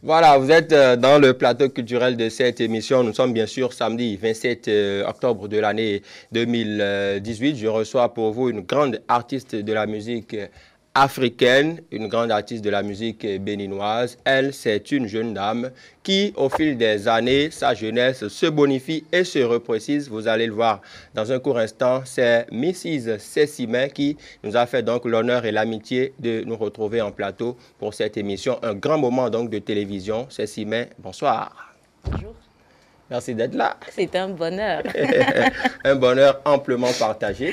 Voilà, vous êtes dans le plateau culturel de cette émission. Nous sommes bien sûr samedi 27 octobre de l'année 2018. Je reçois pour vous une grande artiste de la musique africaine, une grande artiste de la musique béninoise. Elle, c'est une jeune dame qui, au fil des années, sa jeunesse se bonifie et se reprécise. Vous allez le voir dans un court instant. C'est Mrs. Cécimay qui nous a fait donc l'honneur et l'amitié de nous retrouver en plateau pour cette émission. Un grand moment donc de télévision. Cécimay, bonsoir. Bonjour. Merci d'être là. C'est un bonheur. Un bonheur amplement partagé.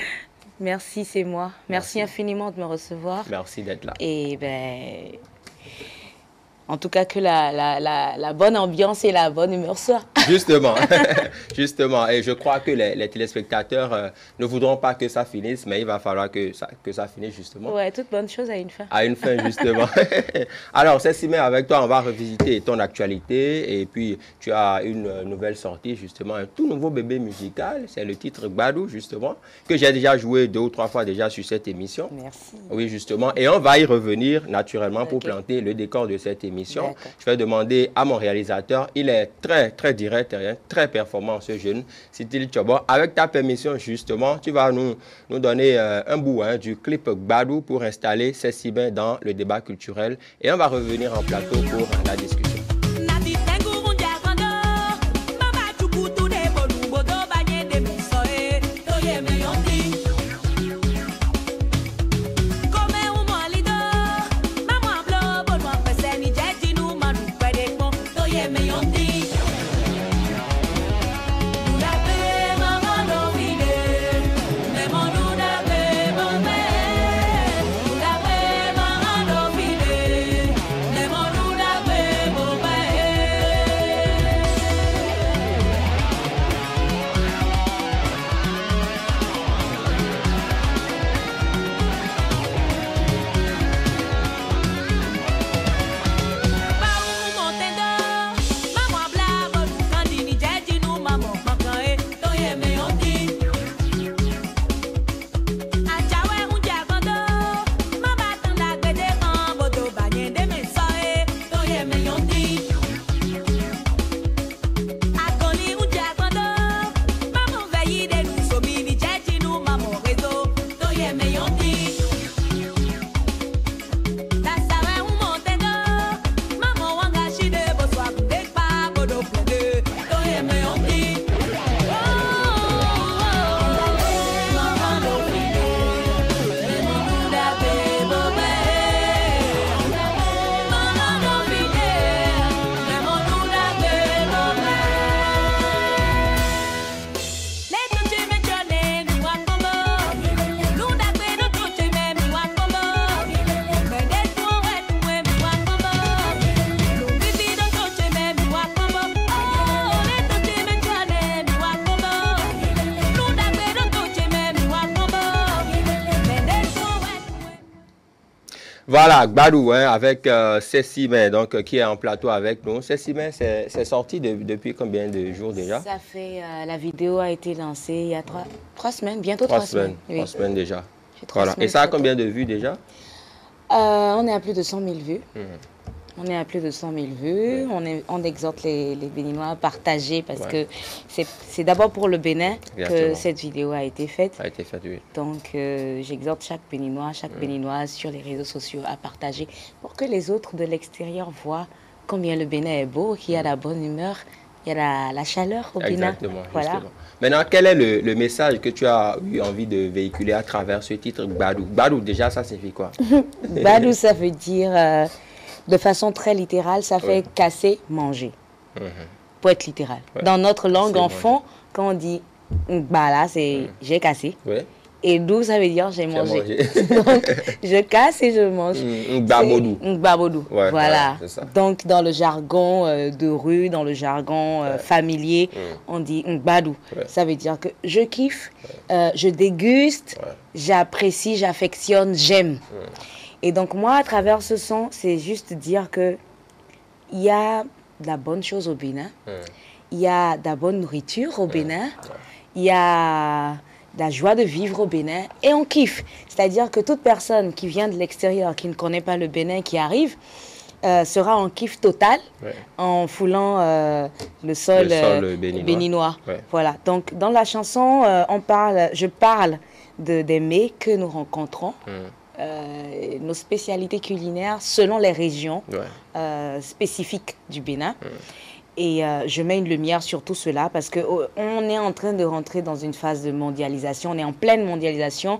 Merci, c'est moi. Merci infiniment de me recevoir. Merci d'être là. Et ben, en tout cas que la bonne ambiance et la bonne humeur soient. Justement, justement. Et je crois que les téléspectateurs ne voudront pas que ça finisse, mais il va falloir que ça finisse justement. Ouais, toute bonne chose a une fin. À une fin, justement. Alors, Cécimay, avec toi, on va revisiter ton actualité. Et puis, tu as une nouvelle sortie, justement, un tout nouveau bébé musical. C'est le titre Gbadou, justement, que j'ai déjà joué 2 ou 3 fois déjà sur cette émission. Merci. Oui, justement. Et on va y revenir, naturellement, pour planter le décor de cette émission. Je vais demander à mon réalisateur, il est très, très direct, très performant, ce jeune, Sitil Tchobo. Avec ta permission, justement, tu vas nous donner un bout du clip Gbadou pour installer Cécimay dans le débat culturel. Et on va revenir en plateau pour la discussion. Voilà, Gbadou, avec Cécimay, donc qui est en plateau avec nous. Cécimay, c'est sorti depuis combien de jours déjà? Ça fait, la vidéo a été lancée il y a 3 semaines, bientôt 3 semaines. 3 semaines déjà. Voilà. Et ça a combien de vues déjà? On est à plus de 100 000 vues. On est à plus de 100 000 vues. On exhorte les Béninois à partager parce que c'est d'abord pour le Bénin que cette vidéo a été faite. A été faite, oui. Donc, j'exhorte chaque Béninois, chaque Béninoise sur les réseaux sociaux à partager pour que les autres de l'extérieur voient combien le Bénin est beau, qu'il y a la bonne humeur, il y a la chaleur au Bénin. Exactement, voilà. Justement. Maintenant, quel est le message que tu as eu envie de véhiculer à travers ce titre Gbadou? Gbadou, déjà, ça signifie quoi? Gbadou, ça veut dire... de façon très littérale, ça fait casser, manger. Pour être littéral. Dans notre langue enfant, quand on dit bah là, c'est j'ai cassé. Et d'où ça veut dire j'ai mangé. Donc, je casse et je mange. Gbabodou. Voilà. Donc, dans le jargon de rue, dans le jargon familier, on dit Gbadou. Ça veut dire que je kiffe, je déguste, j'apprécie, j'affectionne, j'aime. Et donc, moi, à travers ce son, c'est juste dire que il y a de la bonne chose au Bénin, il y a de la bonne nourriture au Bénin, il y a de la joie de vivre au Bénin et on kiffe. C'est-à-dire que toute personne qui vient de l'extérieur, qui ne connaît pas le Bénin, qui arrive, sera en kiff total en foulant le sol béninois. Voilà. Donc, dans la chanson, je parle des mets que nous rencontrons, nos spécialités culinaires selon les régions spécifiques du Bénin. Et je mets une lumière sur tout cela parce qu'on est en train de rentrer dans une phase de mondialisation. On est en pleine mondialisation.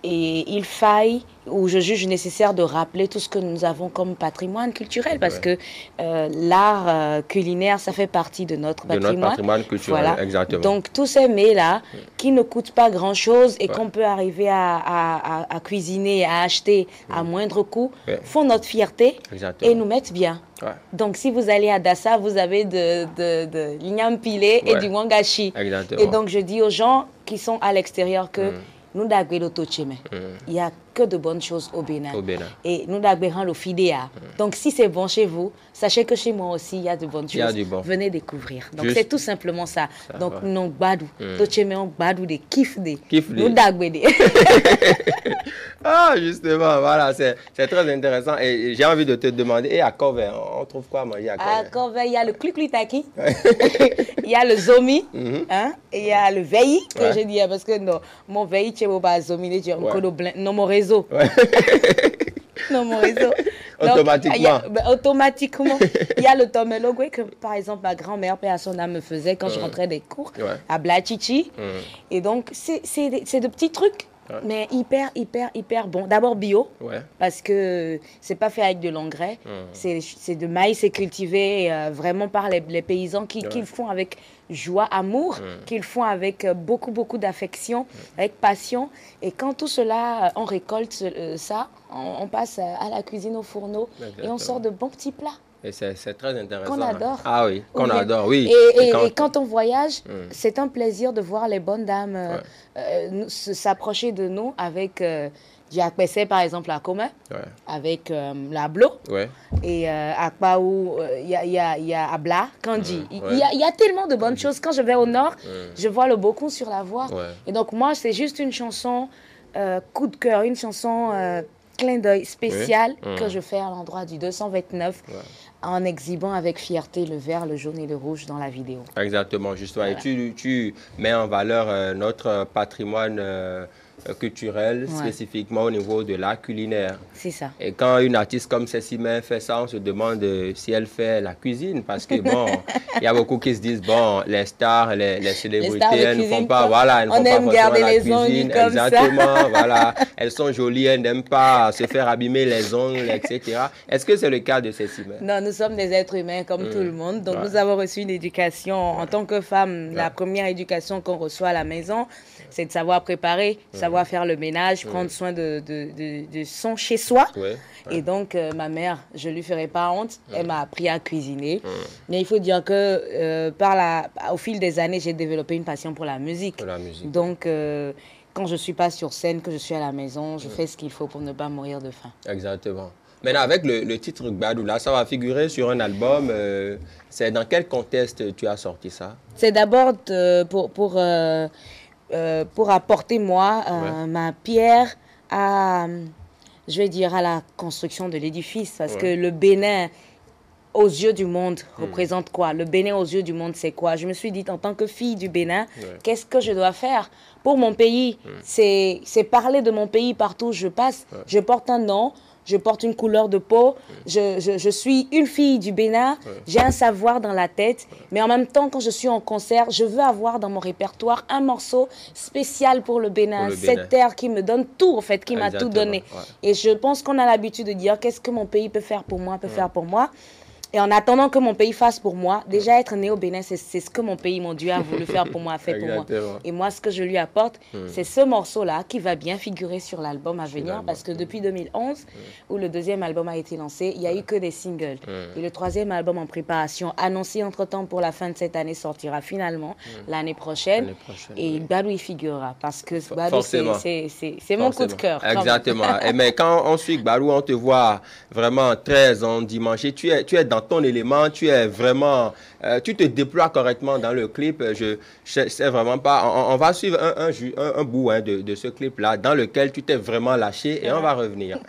Et il faille, ou je juge nécessaire de rappeler tout ce que nous avons comme patrimoine culturel, parce que l'art culinaire, ça fait partie de notre patrimoine. De notre patrimoine culturel, exactement. Donc, tous ces mets-là, qui ne coûtent pas grand-chose et qu'on peut arriver à cuisiner, à acheter à moindre coût, font notre fierté et nous mettent bien. Donc, si vous allez à Dassa, vous avez de l'igname pilé et du wangashi. Et donc, je dis aux gens qui sont à l'extérieur que nous d'agrélo tocheme. Il n'y a que de bonnes choses au Bénin. Et nous d'agrélo le fidéa. Donc si c'est bon chez vous, sachez que chez moi aussi il y a de bonnes choses. Venez découvrir. Donc c'est tout simplement ça. Donc nous badou, tocheme on badou des kiff des. Nous d'agrélo. Ah justement, voilà, c'est très intéressant. Et j'ai envie de te demander, et à Corvey, on trouve quoi à manger à Corvey? À Corvey, il y a le kluklitaki, il y a le zomi, et il y a le veilli, que je dis, parce que non, mon veilli, tu n'es pas zomi, tu es non, mon réseau. Non, mon réseau. Automatiquement. Automatiquement. Il y a le tomelogwe que, par exemple, ma grand-mère, paix à son âme, me faisait quand je rentrais des cours à Blachichi. Et donc, c'est de petits trucs. Mais hyper bon. D'abord bio, parce que c'est pas fait avec de l'engrais. C'est de maïs, c'est cultivé vraiment par les paysans qui le font avec joie, amour, qu'ils font avec beaucoup d'affection, avec passion. Et quand tout cela, on récolte ça, on passe à la cuisine au fourneau et on sort de bons petits plats. Et c'est très intéressant. Qu'on adore. Ah oui, qu'on adore, oui. Et quand on voyage, c'est un plaisir de voir les bonnes dames s'approcher de nous avec du akpessé, par exemple, à Koma, avec la blo. Et à Kpaou, il y a Abla, Kandi. Il y a tellement de bonnes choses. Quand je vais au nord, je vois le Bokun sur la voie. Et donc, moi, c'est juste une chanson coup de cœur, une chanson clin d'œil spécial que je fais à l'endroit du 229 en exhibant avec fierté le vert, le jaune et le rouge dans la vidéo. Exactement, justement. Et tu mets en valeur notre patrimoine culturel, spécifiquement au niveau de l'art culinaire. C'est ça. Et quand une artiste comme Cécimé fait ça, on se demande si elle fait la cuisine, parce que bon, il y a beaucoup qui se disent, bon, les stars, les célébrités, elles ne font pas, voilà, elles ne font pas forcément la cuisine. Exactement, voilà. Elles sont jolies, elles n'aiment pas se faire abîmer les ongles, etc. Est-ce que c'est le cas de Cécimé? Non, nous sommes des êtres humains comme tout le monde, donc nous avons reçu une éducation en tant que femme. La première éducation qu'on reçoit à la maison, c'est de savoir préparer, savoir faire le ménage, prendre soin de son chez soi. Et donc, ma mère, je ne lui ferai pas honte, elle m'a appris à cuisiner. Mais il faut dire que au fil des années, j'ai développé une passion pour la musique. Donc, quand je ne suis pas sur scène, que je suis à la maison, je fais ce qu'il faut pour ne pas mourir de faim. Exactement. Maintenant, avec le titre Gbadou, là, ça va figurer sur un album. C'est dans quel contexte tu as sorti ça? C'est d'abord pour apporter, moi, ma pierre à, je vais dire, à la construction de l'édifice. Parce que le Bénin, aux yeux du monde, représente quoi? Le Bénin aux yeux du monde, c'est quoi? Je me suis dit, en tant que fille du Bénin, qu'est-ce que je dois faire pour mon pays? C'est parler de mon pays partout où je passe. Je porte un nom. Je porte une couleur de peau, je suis une fille du Bénin, j'ai un savoir dans la tête, mais en même temps, quand je suis en concert, je veux avoir dans mon répertoire un morceau spécial pour le Bénin, cette terre qui me donne tout, en fait, qui m'a tout donné. Et je pense qu'on a l'habitude de dire, qu'est-ce que mon pays peut faire pour moi, faire pour moi. Et en attendant que mon pays fasse pour moi, déjà être né au Bénin, c'est ce que mon pays, mon Dieu, a voulu faire pour moi, a fait pour moi. Et moi, ce que je lui apporte, c'est ce morceau-là qui va bien figurer sur l'album à venir. Parce que depuis 2011, où le deuxième album a été lancé, il n'y a eu que des singles. Et le troisième album en préparation, annoncé entre-temps pour la fin de cette année, sortira finalement l'année prochaine. Et Gbadou y figurera. Parce que Gbadou, c'est mon coup de cœur. Exactement. Mais quand on suit Gbadou, on te voit vraiment très endimanché. Tu es dans ton élément, tu es vraiment, tu te déploies correctement dans le clip. Je sais vraiment pas. On va suivre un bout de ce clip-là dans lequel tu t'es vraiment lâché et on va revenir.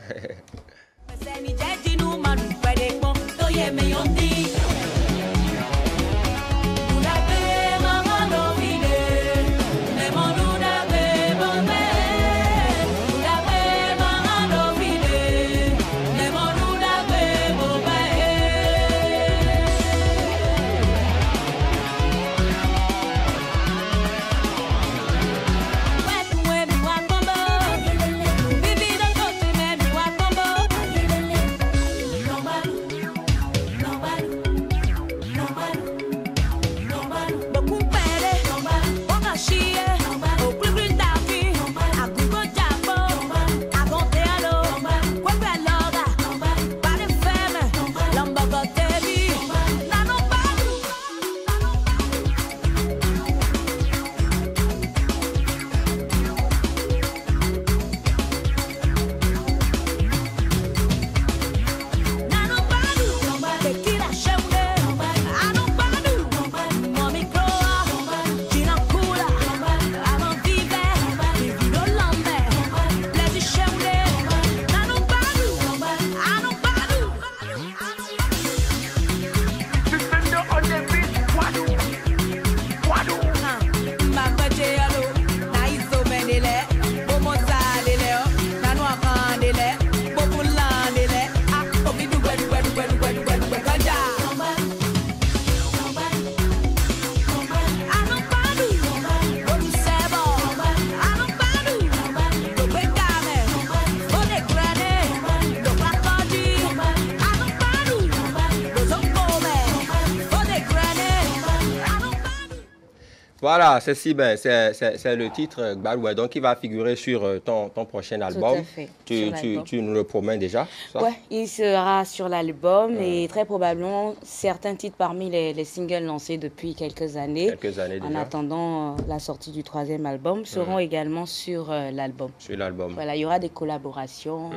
Voilà, c'est le titre Gbadou, donc il va figurer sur ton prochain album. Tout à fait. Tu nous le promets déjà, ça? Ouais, il sera sur l'album et très probablement certains titres parmi les singles lancés depuis quelques années. Quelques années déjà. En attendant la sortie du 3e album, seront également sur l'album. Sur l'album. Voilà, il y aura des collaborations,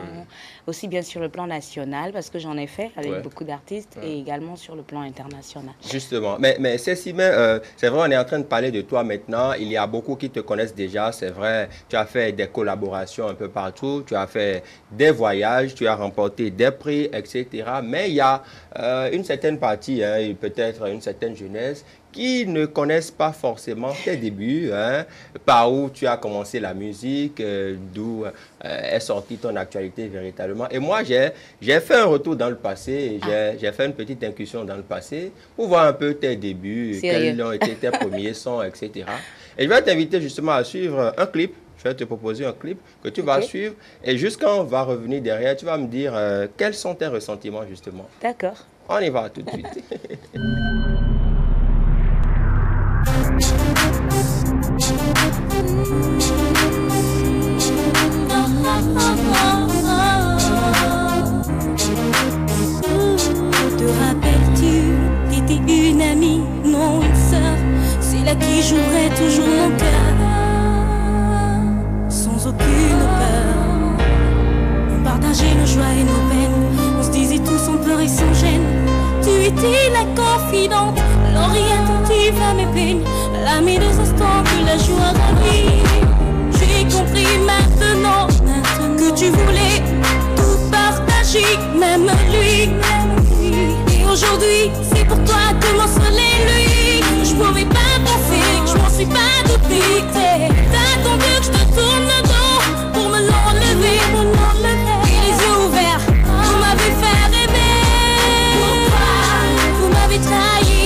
aussi bien sur le plan national, parce que j'en ai fait avec beaucoup d'artistes, et également sur le plan international. Justement, mais c'est vrai, on est en train de parler de toi maintenant. Il y a beaucoup qui te connaissent déjà, c'est vrai. Tu as fait des collaborations un peu partout, tu as fait des voyages, tu as remporté des prix, etc. Mais il y a une certaine partie, peut-être une certaine jeunesse, qui ne connaissent pas forcément tes débuts, par où tu as commencé la musique, d'où est sortie ton actualité véritablement. Et moi, j'ai fait un retour dans le passé, j'ai fait une petite incursion dans le passé pour voir un peu tes débuts, quels ont été tes premiers sons, etc. Et je vais t'inviter justement à suivre un clip. Je vais te proposer un clip que tu vas suivre. Et jusqu'à on va revenir derrière, tu vas me dire quels sont tes ressentiments justement. D'accord. On y va tout de suite. Te rappelles-tu, t'étais une amie, non une sœur, c'est là qui jouerait toujours mon cœur, sans aucune peur. On partageait nos joies et nos peines, on se disait tout sans peur et sans gêne. Tu étais la confidente, l'oreillette attentive à mes peines, l'amie des instants que la joie ravit. J'ai compris maintenant que tu voulais tout partager, même lui. Et aujourd'hui, c'est pour toi que mon soleil lui. Je pouvais pas penser que je m'en suis pas douté. T'as attendu que je te tourne le dos pour me l'enlever. Et les yeux ouverts, vous m'avez fait rêver. Pourquoi vous m'avez trahi?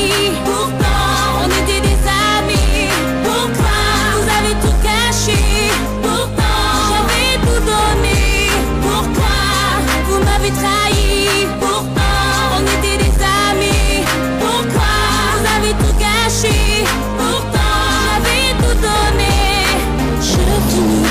Pourtant, on était des amis. Pourquoi vous avez tout caché? Pourtant, j'avais tout donné. Pourquoi vous m'avez trahi? Pourtant, on était des amis. Pourquoi vous avez tout caché? Pourtant, j'avais tout donné. Je finis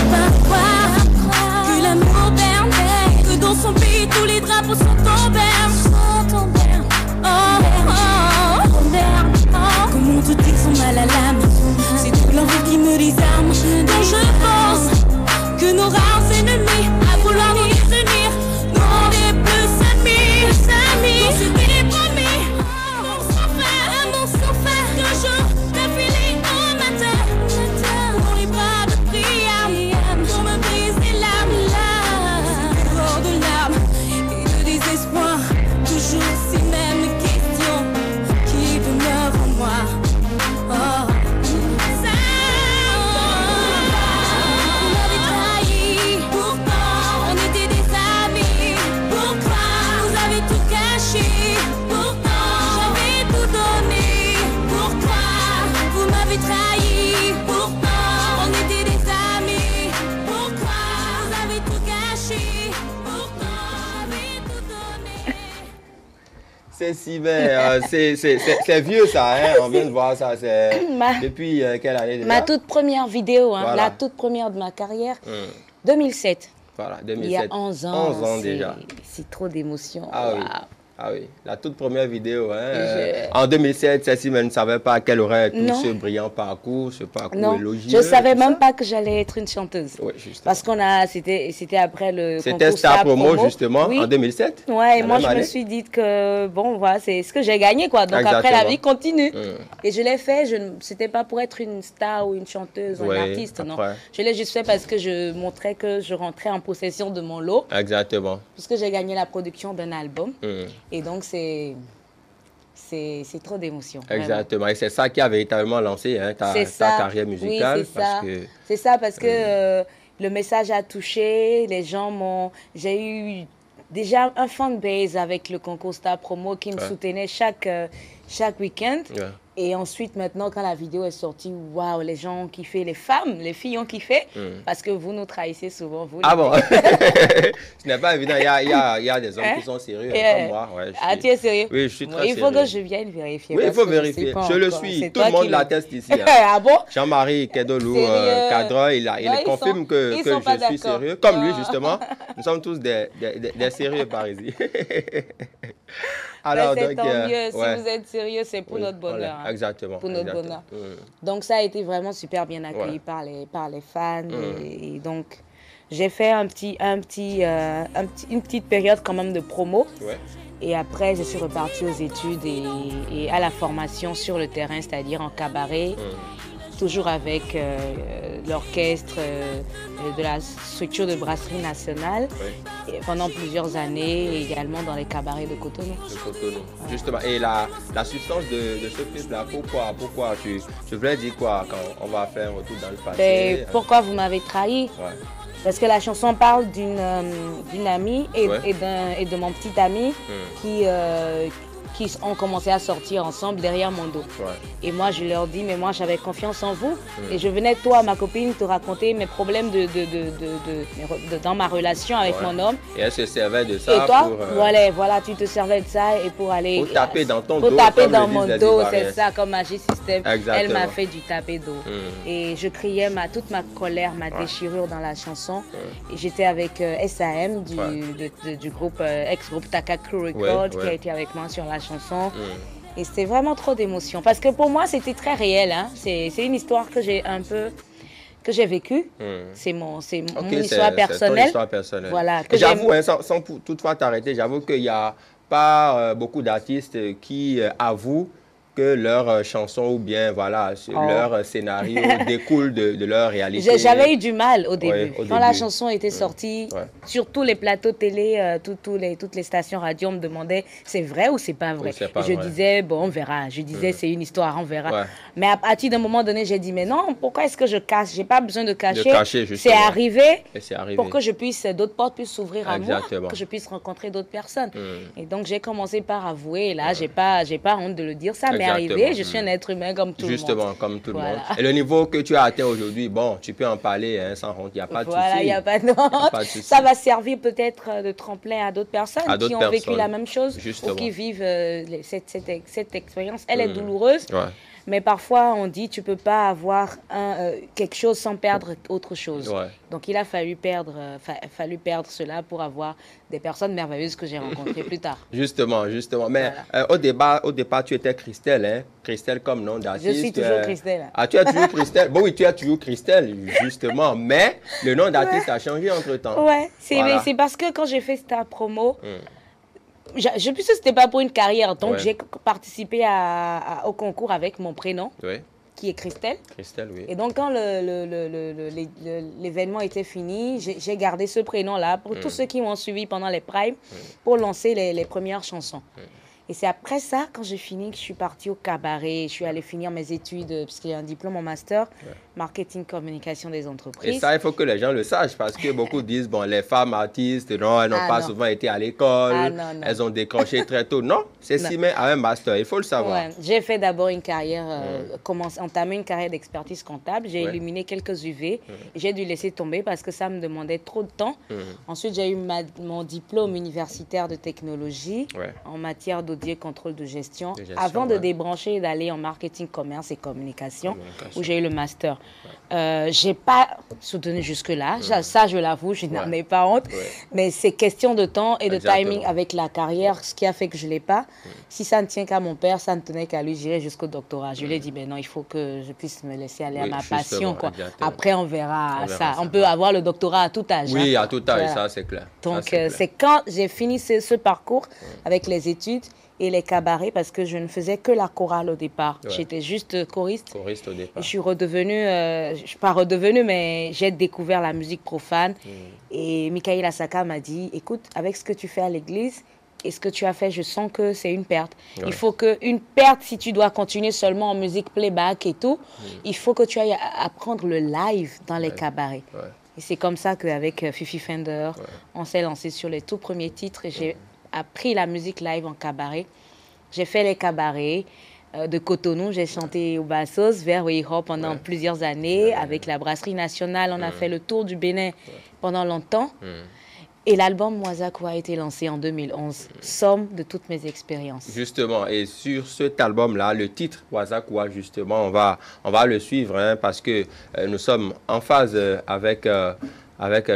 C'est si bien, c'est vieux ça, hein? On vient de voir ça, c'est depuis quelle année déjà? Ma toute première vidéo, hein, Voilà. la toute première de ma carrière, 2007. Voilà, 2007. Il y a 11 ans. 11 ans déjà. C'est trop d'émotion. Ah Wow. oui. Ah oui, la toute première vidéo. Hein, en 2007, Ceci ne savait pas qu'elle aurait tout ce brillant parcours, ce parcours élogieux. Je ne savais même pas que j'allais être une chanteuse. Oui, justement. Parce qu'on c'était après le concours C'était Star Promo, justement, oui. En 2007. Ouais, et moi, je me suis dit que, bon, voilà, c'est ce que j'ai gagné, quoi. Donc, Exactement. après, la vie continue. Et je l'ai fait, c'était pas pour être une star ou une chanteuse ou un artiste, non. Je l'ai juste fait parce que je montrais que je rentrais en possession de mon lot. Exactement. Parce que j'ai gagné la production d'un album. Et donc, c'est trop d'émotion. Exactement. Et c'est ça qui a véritablement lancé ta carrière musicale. Oui, c'est ça. Parce que le message a touché, les gens m'ont... J'ai eu déjà un fanbase avec le concours Star Promo qui me soutenait chaque week-end. Et ensuite, maintenant, quand la vidéo est sortie, waouh, les gens ont kiffé, les femmes, les filles ont kiffé, parce que vous nous trahissez souvent, vous. Ah bon? Ce n'est pas évident. Il y a des hommes qui sont sérieux, comme moi. Ouais, tu es sérieux? Oui, je suis très sérieux. Il faut que je vienne vérifier. Oui, il faut vérifier. Je le suis. Tout le monde l'atteste ici. Hein. Ah bon? Jean-Marie Kedolou, cadre, il confirme que je suis sérieux. Comme lui, justement. Nous sommes tous des sérieux par ici. Alors, donc, tant mieux. Si vous êtes sérieux, c'est pour notre bonheur. Voilà. Hein. Exactement. Pour notre bonheur. Donc, ça a été vraiment super bien accueilli par les fans. Et donc, j'ai fait une petite période quand même de promo. Et après, je suis repartie aux études et à la formation sur le terrain, c'est-à-dire en cabaret. Toujours avec l'orchestre de la structure de brasserie nationale et pendant plusieurs années, et également dans les cabarets de Cotonou. Justement. Et la substance de ce clip-là, pourquoi je voulais dire quoi quand on va faire un retour dans le passé? Pourquoi vous m'avez trahi? Parce que la chanson parle d'une amie et de mon petit ami qui ont commencé à sortir ensemble derrière mon dos. Et moi, je leur dis, mais moi, j'avais confiance en vous. Et je venais, toi, ma copine, te raconter mes problèmes dans ma relation avec mon homme. Et elle se servait de ça. Et toi, voilà, tu te servais de ça et pour aller... Pour taper dans ton dos. Pour taper dans mon dos, c'est ça, comme Magic System. Exactement. Elle m'a fait du taper d'eau. Et je criais toute ma colère, ma déchirure dans la chanson. Et j'étais avec SAM du groupe, ex-groupe Takaku Record, qui a été avec moi sur la chanson. Et c'était vraiment trop d'émotion. Parce que pour moi, c'était très réel. Hein. C'est une histoire que j'ai vécue. C'est mon histoire personnelle. Ton histoire personnelle. Voilà. J'avoue, sans toutefois t'arrêter, j'avoue qu'il n'y a pas beaucoup d'artistes qui avouent que leur chanson ou bien leur scénario découle de leur réalité. J'avais eu du mal au début. Quand la chanson était sortie, sur tous les plateaux télé, toutes les stations radio me demandaient c'est vrai ou c'est pas vrai. Je disais bon, on verra. Je disais c'est une histoire, on verra. Mais à partir d'un moment donné, j'ai dit mais non, pourquoi est-ce que je cache? J'ai pas besoin de cacher. C'est arrivé pour que d'autres portes puissent s'ouvrir à moi, que je puisse rencontrer d'autres personnes. Et donc j'ai commencé par avouer. Et là, j'ai pas honte de le dire. Ça m'est arrivé. Je suis un être humain comme tout le monde. Justement, comme tout le monde. Et le niveau que tu as atteint aujourd'hui, bon, tu peux en parler sans honte. Il n'y a pas de souci. Voilà, il n'y a pas de honte. Ça va servir peut-être de tremplin à d'autres personnes qui ont vécu la même chose ou qui vivent cette expérience. Elle est douloureuse. Mais parfois, on dit tu ne peux pas avoir quelque chose sans perdre autre chose. Donc, il a fallu perdre cela pour avoir des personnes merveilleuses que j'ai rencontrées plus tard. Justement. Mais au départ, tu étais Christelle, hein? Christelle comme nom d'artiste. Je suis toujours Christelle. Ah, tu es toujours Christelle? Bon, oui, tu es toujours Christelle, justement. Mais le nom d'artiste a changé entre-temps. Ouais, c'est parce que quand j'ai fait Star Promo, je pense que ce n'était pas pour une carrière. Donc, j'ai participé au concours avec mon prénom, qui est Christelle. Christelle, oui. Et donc, quand l'événement était fini, j'ai gardé ce prénom-là pour tous ceux qui m'ont suivi pendant les primes pour lancer les premières chansons. Et c'est après ça, quand j'ai fini, que je suis partie au cabaret. Je suis allée finir mes études, parce qu'il y a un diplôme en master, marketing, communication des entreprises. Et ça, il faut que les gens le sachent, parce que beaucoup disent, bon, les femmes artistes, non, elles n'ont pas souvent été à l'école, elles ont décroché très tôt. Non, c'est si mais à un master, il faut le savoir. J'ai fait d'abord une carrière, entamé une carrière d'expertise comptable. J'ai éliminé quelques UV. J'ai dû laisser tomber parce que ça me demandait trop de temps. Ensuite, j'ai eu mon diplôme universitaire de technologie en matière d'audit et contrôle de gestion avant de débrancher et d'aller en marketing, commerce et communication. Où j'ai eu le master. J'ai pas soutenu jusque-là. Ça, je l'avoue, je n'en ai pas honte. Mais c'est question de temps et de timing avec la carrière, ce qui a fait que je ne l'ai pas. Si ça ne tient qu'à mon père, ça ne tenait qu'à lui, j'irai jusqu'au doctorat. Je lui ai dit, ben non, il faut que je puisse me laisser aller à ma passion. Quoi. Après, on verra ça. On peut avoir le doctorat à tout âge. Oui, à tout âge, ça c'est clair. Donc, c'est quand j'ai fini ce parcours avec les études et les cabarets, parce que je ne faisais que la chorale au départ. J'étais juste choriste. Choriste au départ. Et je suis redevenue, je ne suis pas redevenue, mais j'ai découvert la musique profane. Et Michael Asaka m'a dit, écoute, avec ce que tu fais à l'église et ce que tu as fait, je sens que c'est une perte. Il faut qu'une perte, si tu dois continuer seulement en musique playback et tout, il faut que tu ailles apprendre le live dans les cabarets. Et c'est comme ça qu'avec Fifi Fender, on s'est lancé sur les tout premiers titres et j'ai appris la musique live en cabaret. J'ai fait les cabarets de Cotonou. J'ai chanté au Bassos, vers Weihop pendant plusieurs années. Avec la Brasserie Nationale, on a fait le tour du Bénin pendant longtemps. Et l'album Wazakwa a été lancé en 2011, somme de toutes mes expériences. Justement, et sur cet album-là, le titre Wazakwa, justement, on va le suivre hein, parce que nous sommes en phase avec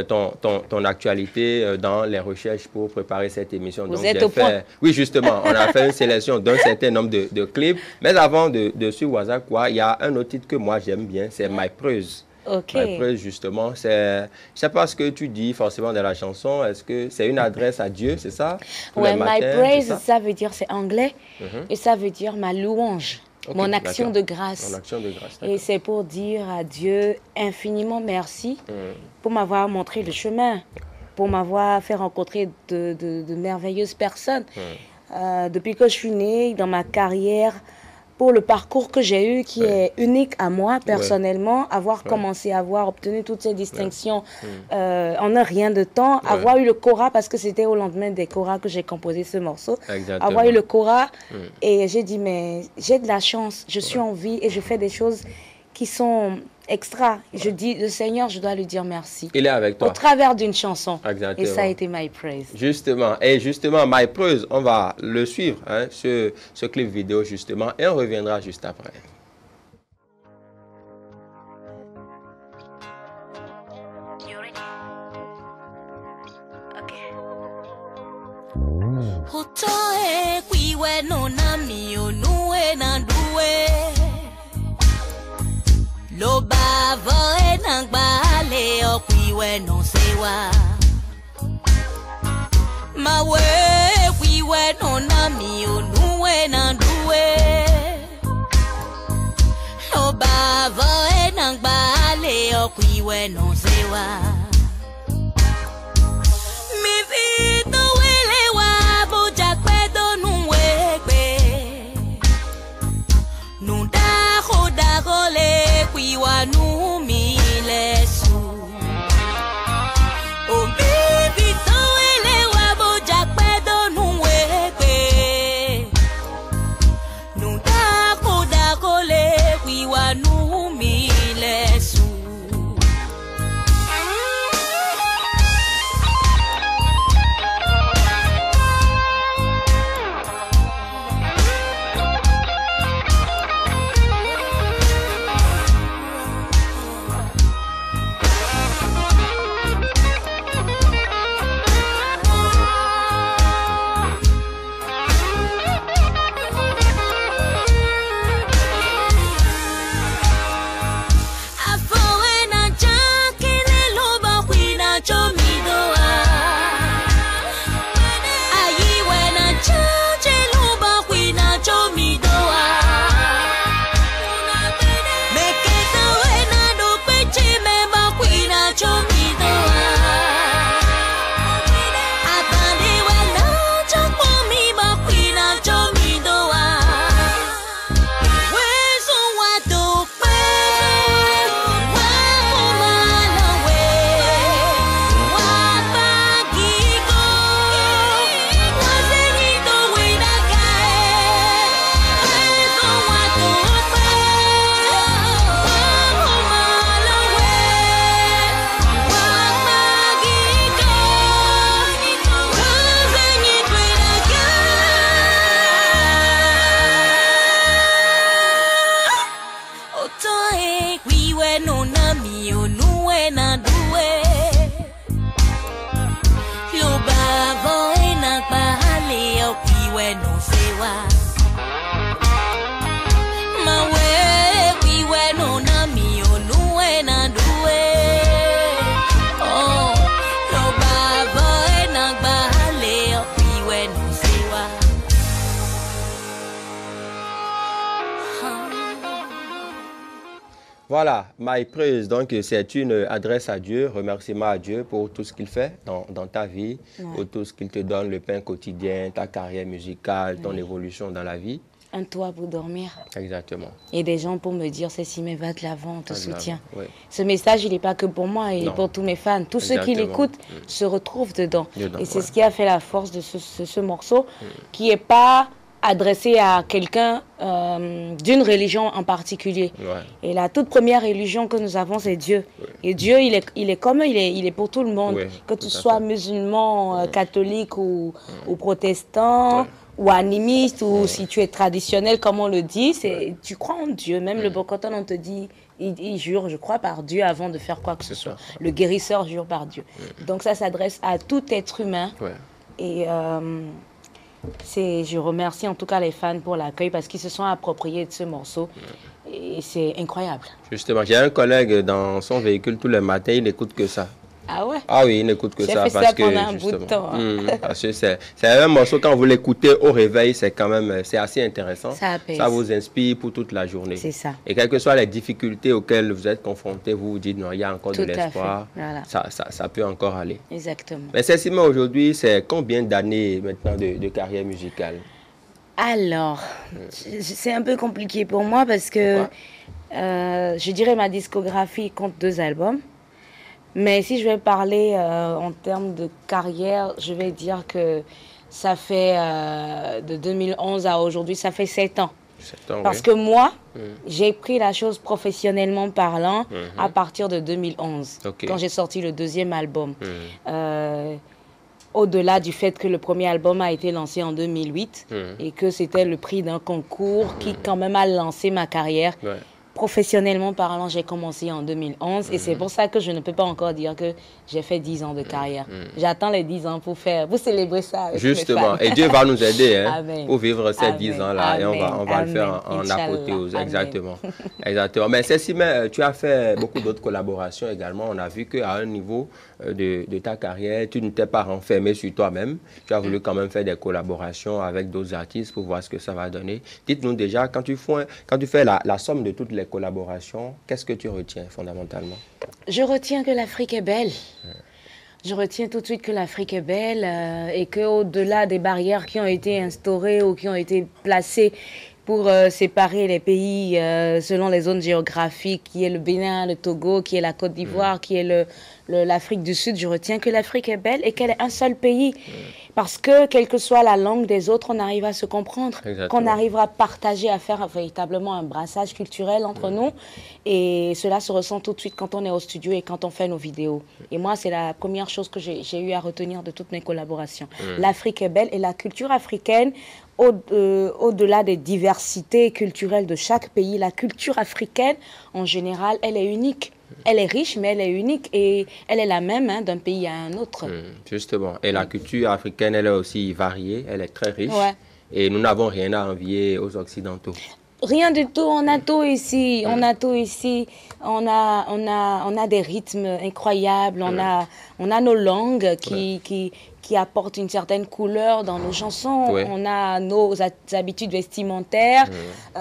ton actualité dans les recherches pour préparer cette émission. Vous êtes au point. Oui, justement, on a fait une sélection d'un certain nombre de clips. Mais avant de suivre Wazakwa, il y a un autre titre que moi j'aime bien, c'est My Praise. My Praise, justement, je ne sais pas ce que tu dis forcément dans la chanson. Est-ce que c'est une adresse à Dieu, c'est ça? Oui, My Praise, ça veut dire, c'est anglais, et ça veut dire ma louange. Mon action de grâce. Mon action de grâce. Et c'est pour dire à Dieu infiniment merci pour m'avoir montré le chemin, pour m'avoir fait rencontrer de merveilleuses personnes. Depuis que je suis née, dans ma carrière, pour le parcours que j'ai eu, qui est unique à moi personnellement, avoir commencé à avoir obtenu toutes ces distinctions en un rien de temps, avoir eu le Cora, parce que c'était au lendemain des Cora que j'ai composé ce morceau, avoir eu le Cora, et j'ai dit, mais j'ai de la chance, je suis en vie et je fais des choses qui sont extra. Je dis, le Seigneur, je dois lui dire merci. Il est avec toi. Au travers d'une chanson. Exactement. Et ça a été My Praise. Justement. Et justement, My Praise, on va le suivre, hein, ce clip vidéo, justement, et on reviendra juste après. Lo bava e nang bale o kwiwe no sewa Mawe kwiwe no nami o nuwe na duwe Lo bava e nang bale o kwiwe no sewa Mi vito wele wa boja kwedo nuwekwe Nunda khoda gole Kwiwanu milesu O bibi toele wabo jakpedo nuwepe Nuda koda kole kwiwanu milesu Voilà, My Praise, donc c'est une adresse à Dieu, remerciement à Dieu pour tout ce qu'il fait dans ta vie, pour tout ce qu'il te donne, le pain quotidien, ta carrière musicale, ton évolution dans la vie. Un toit pour dormir. Exactement. Et des gens pour me dire, Cécile, va de l'avant, on te soutient. Oui. Ce message, il n'est pas que pour moi, il est pour tous mes fans. Tous ceux qui l'écoutent se retrouvent dedans. Et c'est ce qui a fait la force de ce morceau, qui n'est pas adressé à quelqu'un d'une religion en particulier. Et la toute première religion que nous avons, c'est Dieu. Et Dieu, il est comme il est pour tout le monde. Que tu sois musulman, catholique ou protestant, ou animiste, ou si tu es traditionnel, comme on le dit, tu crois en Dieu. Même le Bokoton, on te dit, il jure, je crois par Dieu avant de faire quoi que ce soit. Le guérisseur jure par Dieu. Donc ça s'adresse à tout être humain. Et je remercie en tout cas les fans pour l'accueil parce qu'ils se sont appropriés de ce morceau. Et c'est incroyable. Justement, j'ai un collègue dans son véhicule tous les matins, il n'écoute que ça. Ah ouais? Ah oui, il n'écoute que ça. Parce que pendant un bout de temps. Parce que c'est un morceau, quand vous l'écoutez au réveil, c'est quand même assez intéressant. Ça vous inspire pour toute la journée. C'est ça. Et quelles que soient les difficultés auxquelles vous êtes confrontés, vous vous dites, non, il y a encore de l'espoir. Voilà. Ça peut encore aller. Exactement. Mais Cécile, aujourd'hui, c'est combien d'années maintenant de carrière musicale? Alors, c'est un peu compliqué pour moi parce que je dirais ma discographie compte 2 albums. Mais si je vais parler en termes de carrière, je vais dire que ça fait de 2011 à aujourd'hui, ça fait 7 ans. 7 ans, parce que moi, j'ai pris la chose professionnellement parlant à partir de 2011, quand j'ai sorti le 2e album. Au-delà du fait que le premier album a été lancé en 2008 et que c'était le prix d'un concours qui quand même a lancé ma carrière. Professionnellement parlant, j'ai commencé en 2011 et c'est pour ça que je ne peux pas encore dire que j'ai fait 10 ans de carrière. J'attends les 10 ans pour célébrer ça avec justement, et Dieu va nous aider pour vivre ces 10 ans-là et on va le faire en apothéose. Exactement. Exactement. Mais Cécile, tu as fait beaucoup d'autres collaborations également. On a vu qu'à un niveau de ta carrière, tu ne t'es pas renfermé sur toi-même. Tu as voulu quand même faire des collaborations avec d'autres artistes pour voir ce que ça va donner. Dites-nous déjà, quand tu fais la somme de toutes les collaborations, qu'est-ce que tu retiens fondamentalement? Je retiens que l'Afrique est belle. Je retiens tout de suite que l'Afrique est belle et qu'au-delà des barrières qui ont été instaurées ou qui ont été placées pour séparer les pays selon les zones géographiques, qui est le Bénin, le Togo, qui est la Côte d'Ivoire, qui est l'Afrique du Sud, je retiens que l'Afrique est belle et qu'elle est un seul pays. Parce que, quelle que soit la langue des autres, on arrive à se comprendre, qu'on arrive à partager, à faire véritablement un brassage culturel entre nous. Et cela se ressent tout de suite quand on est au studio et quand on fait nos vidéos. Et moi, c'est la première chose que j'ai eu à retenir de toutes mes collaborations. L'Afrique est belle et la culture africaine, au-delà des diversités culturelles de chaque pays, la culture africaine, en général, elle est unique. Elle est riche, mais elle est unique et elle est la même d'un pays à un autre. Justement. Et la culture africaine, elle est aussi variée, elle est très riche. Et nous n'avons rien à envier aux Occidentaux. Rien du tout, on a tout ici, on a tout ici, on a des rythmes incroyables, on a nos langues qui apportent une certaine couleur dans nos chansons, on a nos habitudes vestimentaires,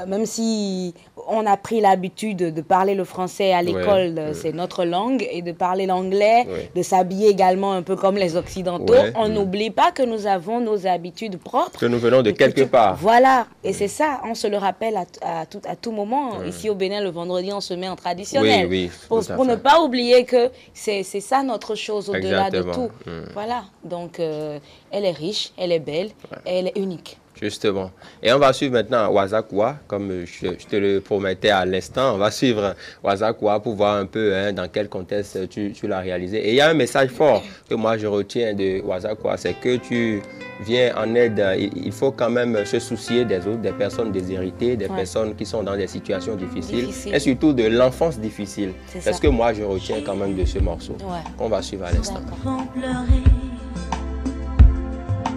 même si on a pris l'habitude de parler le français à l'école, c'est notre langue, et de parler l'anglais, de s'habiller également un peu comme les Occidentaux, on n'oublie pas que nous avons nos habitudes propres. Que nous venons de quelque part. Voilà, et c'est ça, on se le rappelle à tout moment. Ici au Bénin, le vendredi, on se met en traditionnel. Pour ne pas oublier que c'est ça notre chose au-delà de tout. Voilà, donc elle est riche, elle est belle, elle est unique. Justement. Et on va suivre maintenant Wazakwa, comme je te le promettais à l'instant. On va suivre Wazakwa pour voir un peu dans quel contexte tu l'as réalisé. Et il y a un message fort que moi je retiens de Wazakwa, c'est que tu viens en aide. Il faut quand même se soucier des autres, des personnes déshéritées, des personnes qui sont dans des situations difficiles. Et surtout de l'enfance difficile. C'est ce que moi je retiens quand même de ce morceau. On va suivre à l'instant.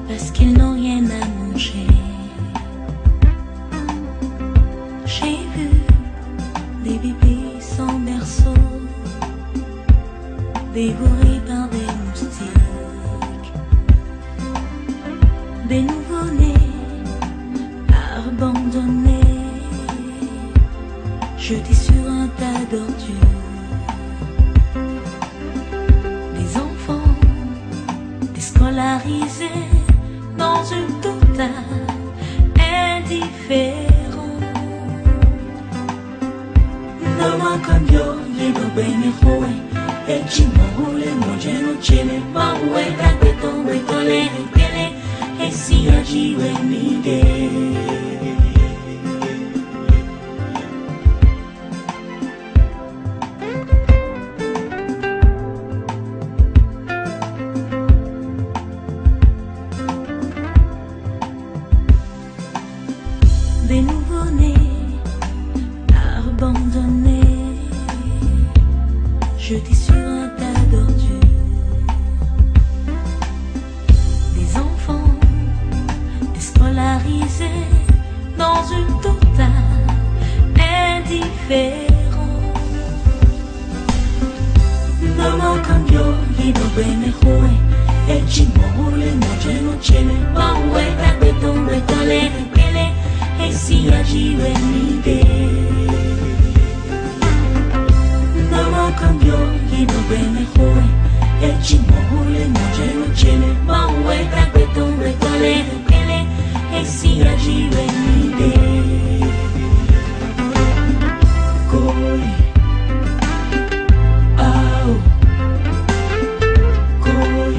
Parce qu'ils n'ont rien à manger. J'ai vu des bébés sans berceau, dévorés par des moustiques, des nouveau-nés abandonnés, jetés sur un tas d'or. total indifférent. Nama cambio, llevo bene joven, e chimole, mojeno chile, mawe, rapeto, wetole, pele, e si agive mi de. Des nouveau-nés abandonnés, jetés sur un tas d'ordures. Des enfants déscolarisés dans une totale indifférence. No me cambió y no ve mejor. El chimole, no chile, mawe, rapeto, wetole, pele. E si agive mi de. No cambió y no ve mejor. El chimole, no chile, mawe, rapeto, wetole, pele. E si agive mi de. Koi, au, koi.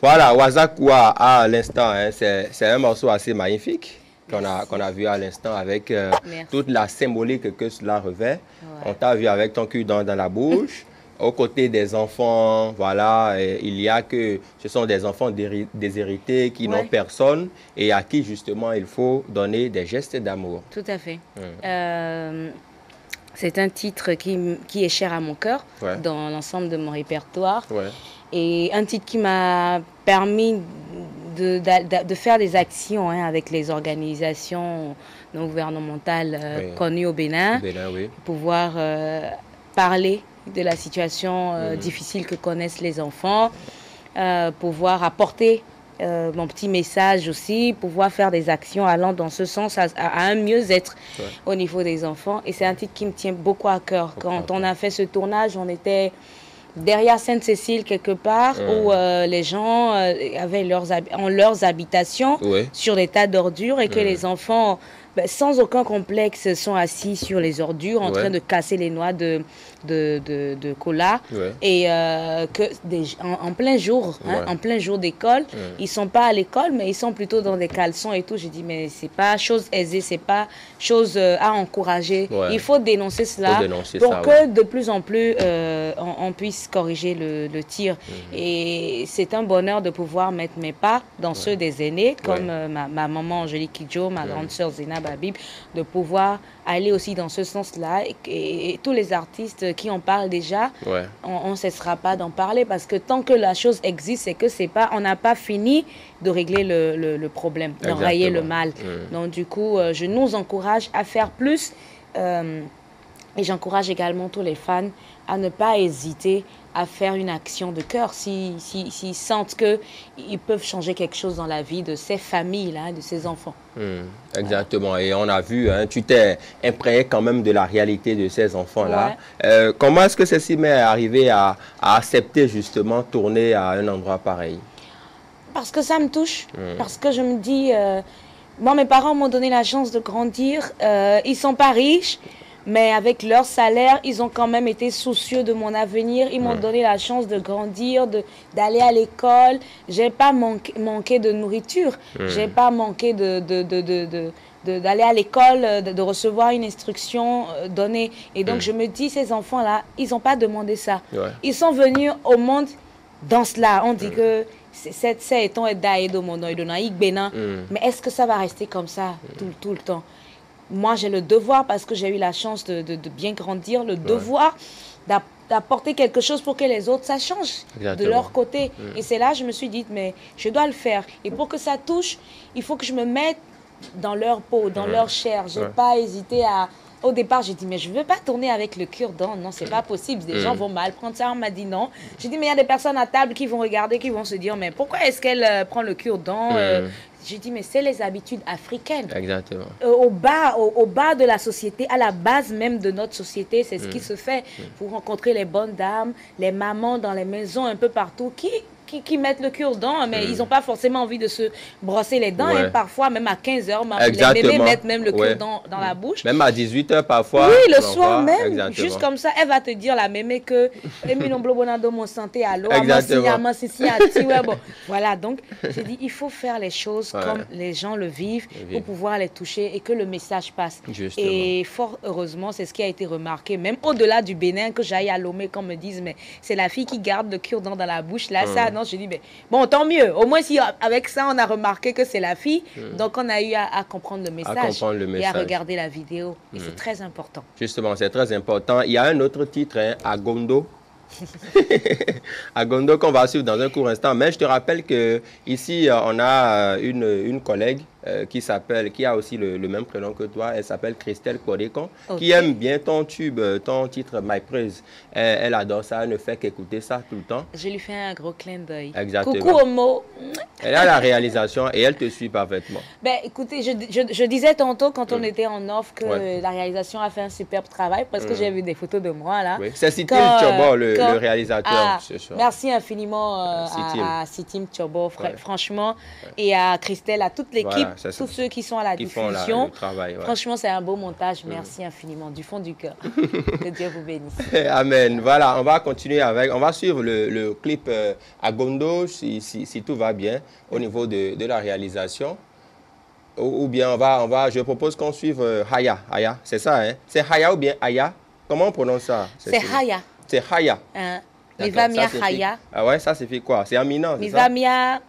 Voilà, Wazakwa à l'instant, hein, c'est un morceau assez magnifique qu'on a vu à l'instant avec toute la symbolique que cela revêt. Ouais. On t'a vu avec ton cul dans la bouche. Aux côtés des enfants, voilà, il y a que ce sont des enfants déshérités qui n'ont personne et à qui justement il faut donner des gestes d'amour. Tout à fait. C'est un titre qui est cher à mon cœur dans l'ensemble de mon répertoire. Et un titre qui m'a permis de faire des actions avec les organisations non gouvernementales connues au Bénin, pouvoir parler de la situation difficile que connaissent les enfants, pouvoir apporter mon petit message aussi, pouvoir faire des actions allant dans ce sens à un mieux-être au niveau des enfants. Et c'est un titre qui me tient beaucoup à cœur. Quand on a fait ce tournage, on était derrière Sainte-Cécile quelque part où les gens avaient leurs habitations sur des tas d'ordures et que les enfants, sans aucun complexe, sont assis sur les ordures en train de casser les noix de cola et en plein jour, en plein jour d'école, ils sont pas à l'école mais ils sont plutôt dans des caleçons et tout. J'ai dit mais c'est pas chose aisée, c'est pas chose à encourager. Il faut dénoncer cela pour que de plus en plus on puisse corriger le tir. Et c'est un bonheur de pouvoir mettre mes pas dans ceux des aînés comme ma maman Angélique Kidjo, ma grande sœur Zéna Babib, de pouvoir aller aussi dans ce sens-là et tous les artistes qui en parlent déjà, on ne cessera pas d'en parler parce que tant que la chose existe, c'est que c'est pas, on n'a pas fini de régler le problème, d'enrayer le mal. Donc du coup, je nous encourage à faire plus et j'encourage également tous les fans à ne pas hésiter à faire une action de cœur s'ils sentent qu'ils peuvent changer quelque chose dans la vie de ces familles-là, de ces enfants. Exactement. Et on a vu, hein, tu t'es imprégné quand même de la réalité de ces enfants-là. Comment est-ce que ceci m'est arrivé à accepter justement tourner à un endroit pareil? Parce que ça me touche. Parce que je me dis, moi mes parents m'ont donné la chance de grandir. Ils ne sont pas riches. Mais avec leur salaire, ils ont quand même été soucieux de mon avenir. Ils m'ont donné la chance de grandir, d'aller à l'école. J'ai pas manqué de nourriture. J'ai pas manqué d'aller à l'école, de recevoir une instruction donnée. Et donc, je me dis, ces enfants-là, ils n'ont pas demandé ça. Ouais. Ils sont venus au monde dans cela. On dit que c'est étant mais est-ce que ça va rester comme ça tout le temps? Moi, j'ai le devoir, parce que j'ai eu la chance de bien grandir, le devoir d'apporter quelque chose pour que les autres, ça change de leur côté. Et c'est là, je me suis dit, mais je dois le faire. Et pour que ça touche, il faut que je me mette dans leur peau, dans leur chair. Je n'ai pas hésité à... Au départ, j'ai dit, mais je ne veux pas tourner avec le cure-dent. Non, c'est pas possible. Des gens vont mal prendre ça. On m'a dit non. J'ai dit, mais il y a des personnes à table qui vont regarder, qui vont se dire, mais pourquoi est-ce qu'elle prend le cure-dent? J'ai dit, mais c'est les habitudes africaines. Exactement. Au bas de la société, à la base même de notre société, c'est ce qui se fait. Vous rencontrez les bonnes dames, les mamans dans les maisons un peu partout qui mettent le cure-dent, mais ils n'ont pas forcément envie de se brosser les dents. Et parfois, même à 15 h, les bébés mettent même le cure-dent dans la bouche. Même à 18 h parfois. Oui, le soir même. Juste comme ça, elle va te dire, la mémé, que mon santé à l'eau, voilà, donc j'ai dit, il faut faire les choses comme les gens le vivent pour pouvoir les toucher et que le message passe. Justement. Et fort heureusement, c'est ce qui a été remarqué, même au-delà du Bénin, que j'aille à Lomé, qu'on me dise, mais c'est la fille qui garde le cure-dent dans la bouche. Là, ça, non, je dis, mais bon, tant mieux. Au moins, si avec ça, on a remarqué que c'est la fille, donc on a eu à comprendre le message et à regarder la vidéo. Et c'est très important. Justement, c'est très important. Il y a un autre titre, hein, Agondo. Agondo, qu'on va suivre dans un court instant. Mais je te rappelle qu'ici, on a une collègue qui a aussi le même prénom que toi. Elle s'appelle Christelle Kodekon, qui aime bien ton tube, ton titre My Praise. Elle adore ça, elle ne fait qu'écouter ça tout le temps. Je lui fais un gros clin d'œil. Exactement. Coucou Homo. Elle a la réalisation et elle te suit parfaitement. Ben, écoutez, je disais tantôt quand on était en off que la réalisation a fait un superbe travail, parce que j'ai vu des photos de moi là. Oui. C'est Sitim Tchobo, le réalisateur. Ce soir. Merci infiniment à Sitim Tchobo, franchement, et à Christelle, à toute l'équipe. Voilà, tous ceux qui sont à la diffusion. Le travail, franchement, c'est un beau montage. Merci infiniment, du fond du cœur. Que Dieu vous bénisse. Amen. Voilà, on va continuer on va suivre le clip Agondo, si tout va bien, au niveau de la réalisation. Ou bien je propose qu'on suive Haya. Haya, c'est ça, hein? C'est Haya ou bien Aya? Comment on prononce ça? C'est Haya. C'est Haya. Nivamia Haya. Ah ouais, ça fait quoi? C'est Amina, c'est ça? Nivamia.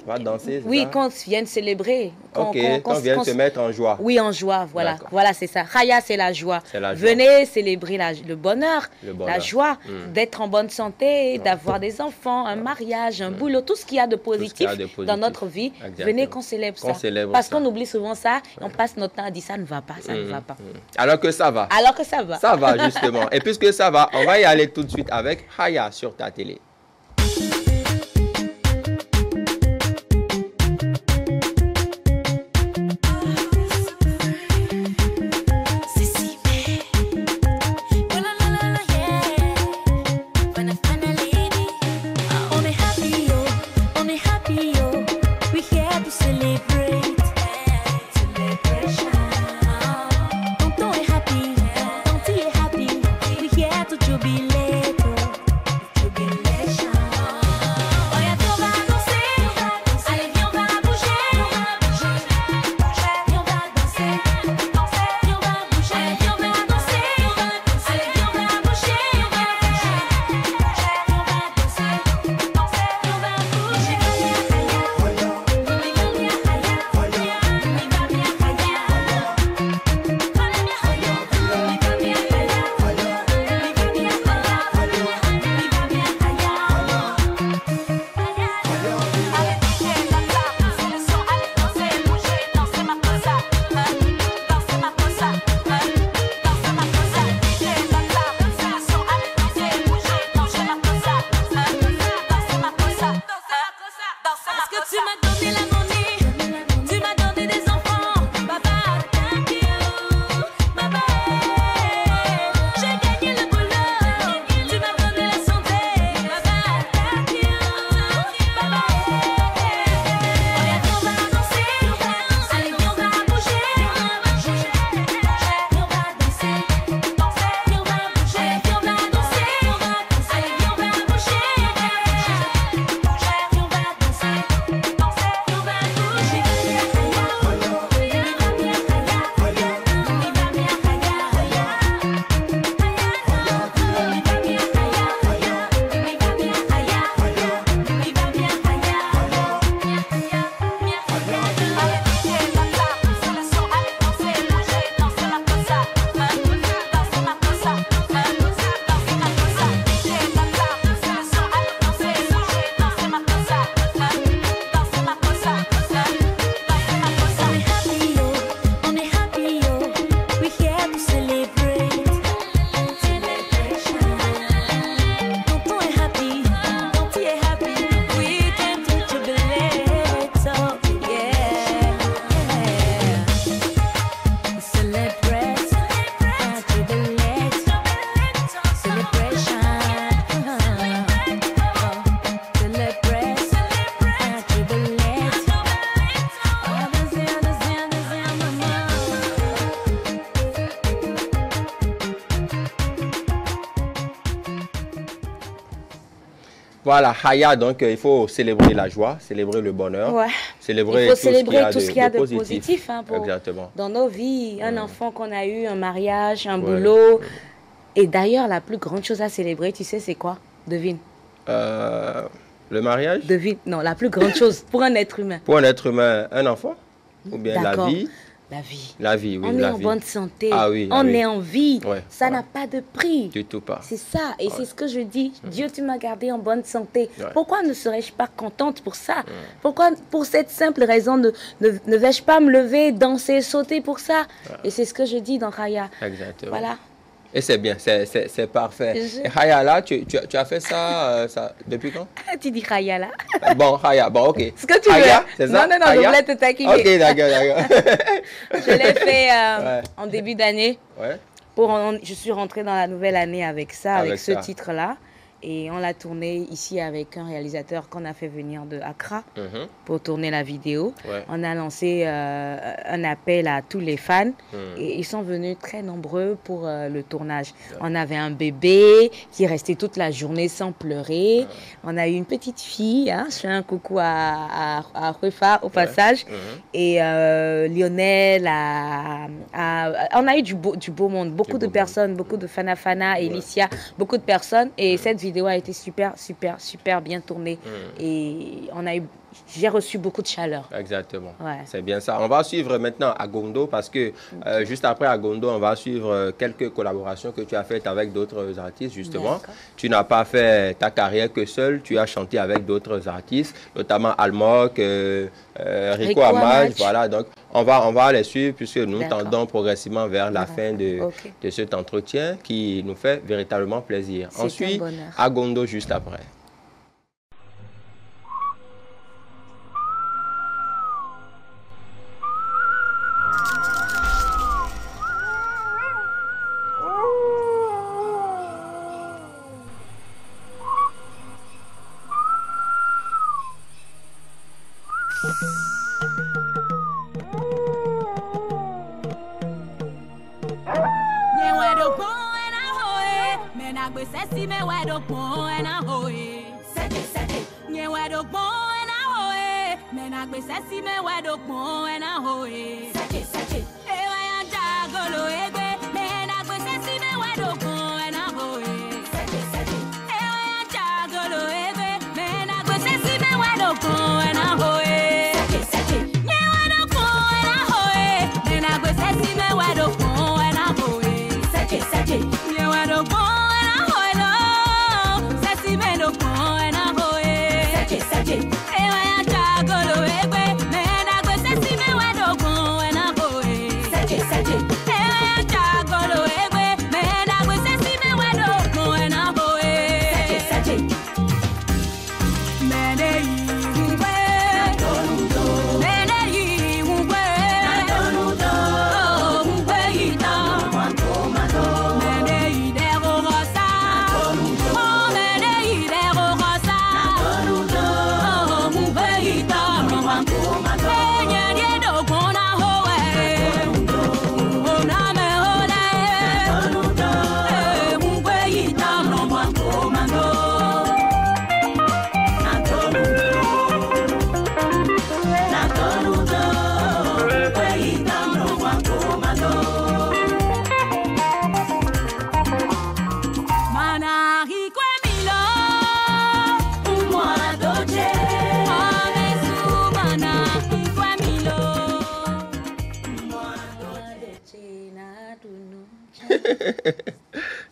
On va danser, oui, quand on vient de célébrer. Quand on vient se mettre en joie. Oui, en joie, voilà. Voilà, c'est ça. Haya, c'est la joie. Venez célébrer le bonheur, la joie, d'être en bonne santé, d'avoir des enfants, un mariage, un boulot, tout ce qu'il y a de positif dans notre vie. Exactement. Venez qu'on célèbre ça. Parce qu'on oublie souvent ça, on passe notre temps à dire ça ne va pas, ça ne va pas. Alors que ça va. Alors que ça va. Ça va, justement. Et puisque ça va, on va y aller tout de suite avec Haya sur ta télé. Voilà, Haya, donc il faut célébrer la joie, célébrer le bonheur, célébrer tout ce qu'il y a de positif hein, exactement. dans nos vies. Un enfant qu'on a eu, un mariage, un boulot. Et d'ailleurs, la plus grande chose à célébrer, tu sais, c'est quoi? Devine. Le mariage? Devine. Non, la plus grande chose pour un être humain. Pour un être humain, un enfant? Ou bien la vie? La vie. La vie, oui. On est en bonne santé. Ah, oui, on est en vie. Ouais, ça n'a pas de prix. Du tout pas. C'est ça. Et c'est ce que je dis. Dieu, tu m'as gardé en bonne santé. Pourquoi ne serais-je pas contente pour ça? Pourquoi, pour cette simple raison, ne vais-je pas me lever, danser, sauter pour ça? Et c'est ce que je dis dans Raya. Exactement. Voilà. Et c'est bien, c'est parfait. Et Haya, là, tu as fait ça, depuis quand? Tu dis Raya, là? Bon, Haya, bon, ok. Ce que tu Haya, veux. Non, je voulais te taquiner. Ok, d'accord. Je l'ai fait en début d'année. Ouais. Je suis rentrée dans la nouvelle année avec ça, avec ce titre-là. Et on l'a tourné ici avec un réalisateur qu'on a fait venir de Accra pour tourner la vidéo. On a lancé un appel à tous les fans et ils sont venus très nombreux pour le tournage. On avait un bébé qui restait toute la journée sans pleurer. On a eu une petite fille, hein, je fais un coucou à Rufa au passage. Et Lionel, on a eu du beau monde, beaucoup de personnes, beaucoup de Fana, Elicia, beaucoup de personnes. Et cette vidéo a été super bien tournée. Et j'ai reçu beaucoup de chaleur. Exactement. C'est bien ça. On va suivre maintenant Agondo parce que juste après Agondo, on va suivre quelques collaborations que tu as faites avec d'autres artistes, justement. Tu n'as pas fait ta carrière que seul, tu as chanté avec d'autres artistes, notamment Almok, Rico Amage. Voilà, donc on va les suivre puisque nous tendons progressivement vers la fin de cet entretien qui nous fait véritablement plaisir. Ensuite, Agondo juste après.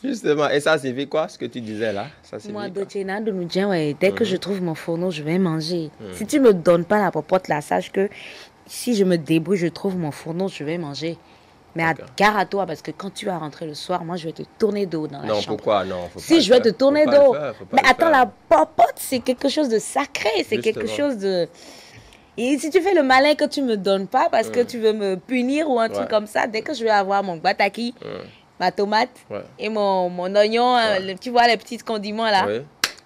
Justement, et ça signifie quoi, ce que tu disais là? Moi, dès que je trouve mon fourneau, je vais manger. Si tu ne me donnes pas la popote là, sache que si je me débrouille, je trouve mon fourneau, je vais manger. Mais gare à toi, parce que quand tu vas rentrer le soir, moi, je vais te tourner d'eau dans la chambre. Non, pourquoi? Non, faut si je vais te tourner d'eau. Mais attends, la popote, c'est quelque chose de sacré, c'est quelque chose de... Et si tu fais le malin que tu ne me donnes pas parce que tu veux me punir ou un truc comme ça, dès que je vais avoir mon bataki, ma tomate et mon oignon, tu vois les petits condiments là,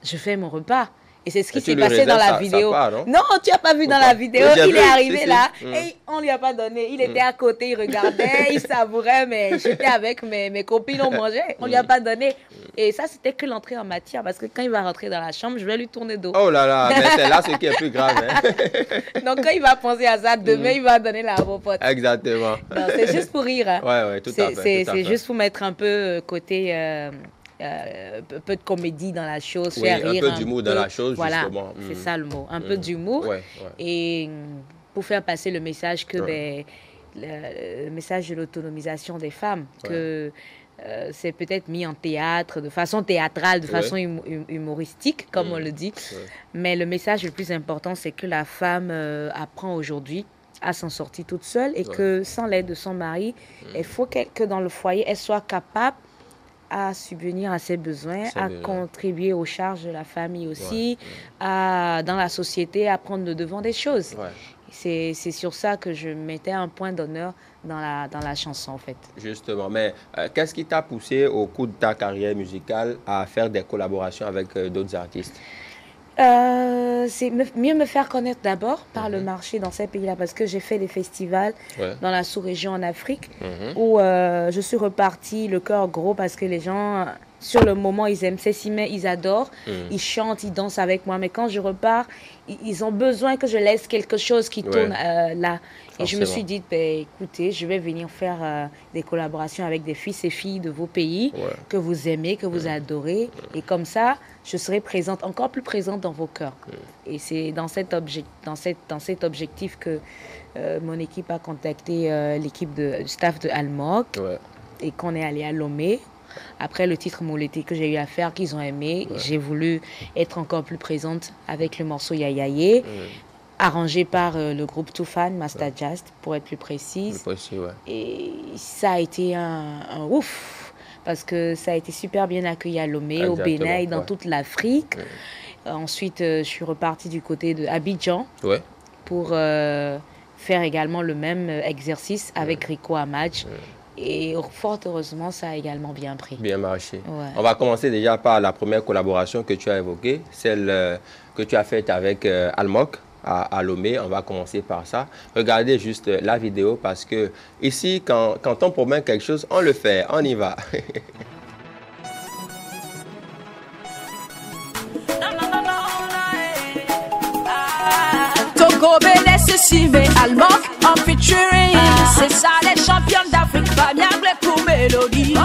je fais mon repas. Et c'est ce qui s'est passé dans la vidéo. Non, tu n'as pas vu dans la vidéo. Il est arrivé là et on ne lui a pas donné. Il était à côté, il regardait, il savourait, mais j'étais avec mes copines, on mangeait. On ne lui a pas donné. Et ça, c'était que l'entrée en matière. Parce que quand il va rentrer dans la chambre, je vais lui tourner dos. Oh là là, mais c'est là ce qui est plus grave. Donc quand il va penser à ça, demain, il va donner la pote. Exactement. C'est juste pour rire. Hein. Ouais, tout à fait. C'est juste pour mettre un peu côté... un peu de comédie dans la chose, faire rire. Un peu d'humour dans la chose, voilà, justement. C'est ça le mot. Un peu d'humour. Et pour faire passer le message que le message de l'autonomisation des femmes, que c'est peut-être mis en théâtre, de façon théâtrale, de façon humoristique, comme on le dit. Mais le message le plus important, c'est que la femme apprend aujourd'hui à s'en sortir toute seule et que sans l'aide de son mari, il faut que dans le foyer, elle soit capable à subvenir à ses besoins, à contribuer aux charges de la famille aussi, dans la société, à prendre le devant des choses. C'est sur ça que je mettais un point d'honneur dans la chanson, en fait. Justement, mais qu'est-ce qui t'a poussé au cours de ta carrière musicale à faire des collaborations avec d'autres artistes? C'est mieux me faire connaître d'abord par le marché dans ces pays-là, parce que j'ai fait des festivals dans la sous-région en Afrique où je suis repartie le cœur gros parce que les gens, sur le moment, ils aiment Cécimé, ils adorent, ils chantent, ils dansent avec moi. Mais quand je repars, ils ont besoin que je laisse quelque chose qui tourne là. Et je me suis dit, écoutez, je vais venir faire des collaborations avec des fils et filles de vos pays que vous aimez, que vous adorez. Et comme ça, je serai présente, encore plus présente dans vos cœurs. Et c'est dans cet objectif que mon équipe a contacté l'équipe du staff de Almok et qu'on est allé à Lomé. Après le titre Molété que j'ai eu à faire, qu'ils ont aimé, j'ai voulu être encore plus présente avec le morceau Yayaye, arrangé par le groupe Toufan, Master Jazz, pour être plus précise. Et ça a été un ouf, parce que ça a été super bien accueilli à Lomé, au Bénin et dans toute l'Afrique. Ensuite, je suis repartie du côté de Abidjan pour faire également le même exercice avec Rico Amadj. Et fort heureusement, ça a également bien pris. Bien marché. On va commencer déjà par la première collaboration que tu as évoquée, celle que tu as faite avec Almok à Lomé. On va commencer par ça. Regardez juste la vidéo parce que ici, quand on promet quelque chose, on le fait, on y va. Togo Bénin, Cécimé, Almok en featuring. C'est ça les championnes d'Afrique, pas bien pour mélodie.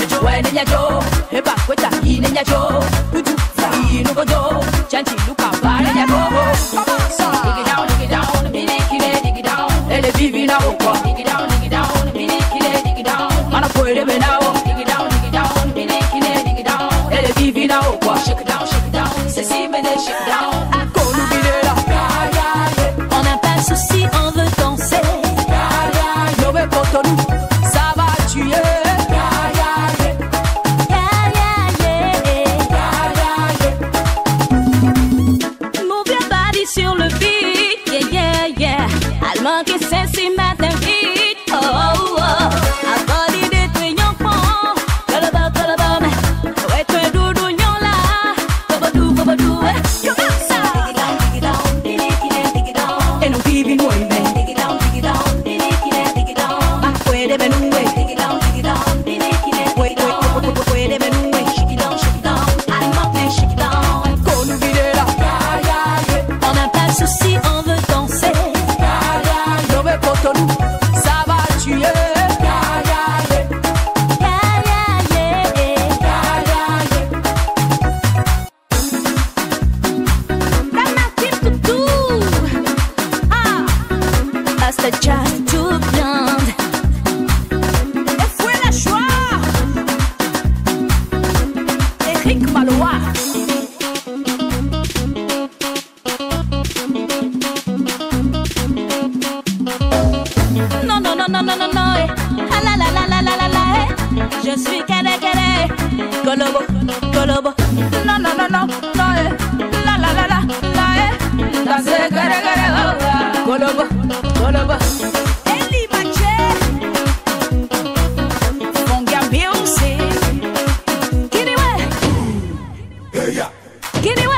Ejo, ouais, Nenyajo, et pas quoi t'as dit, Nenyajo. Putu, Fahi, Nugodo, Chanti, Luka, pas Nenyago. Dig it down, dig it down, elle est vive là ou quoi? Dig it down, dig it down, mana puede ver now. Dig it down, elle est vive là ou quoi? Shake it down, Cécimé, shake it down. Si on veut danser, ça va tuer. Move your body sur le beat, yeah. Almok et Cécimé matin vite, oh. A body de tuyong pon, kalaba, ouais tu doudou nyon la, babadou, comment ça? E non vivi in movimento. Dig it down, ma puede ver un way. Dig it down, puede ver un way. Shake it down, Almok man, shake it down. Con une vidéo, on n'a pas de souci, on veut danser. Dove Cotonou, ça va tuer. Just too blonde. Et fouet la joie. Eric Malois. Non, ah, la, je suis kere. Golobo, Non, la, c'est kere. Golobo. Eli Maché. Fongia Beyoncé. Kiniwe.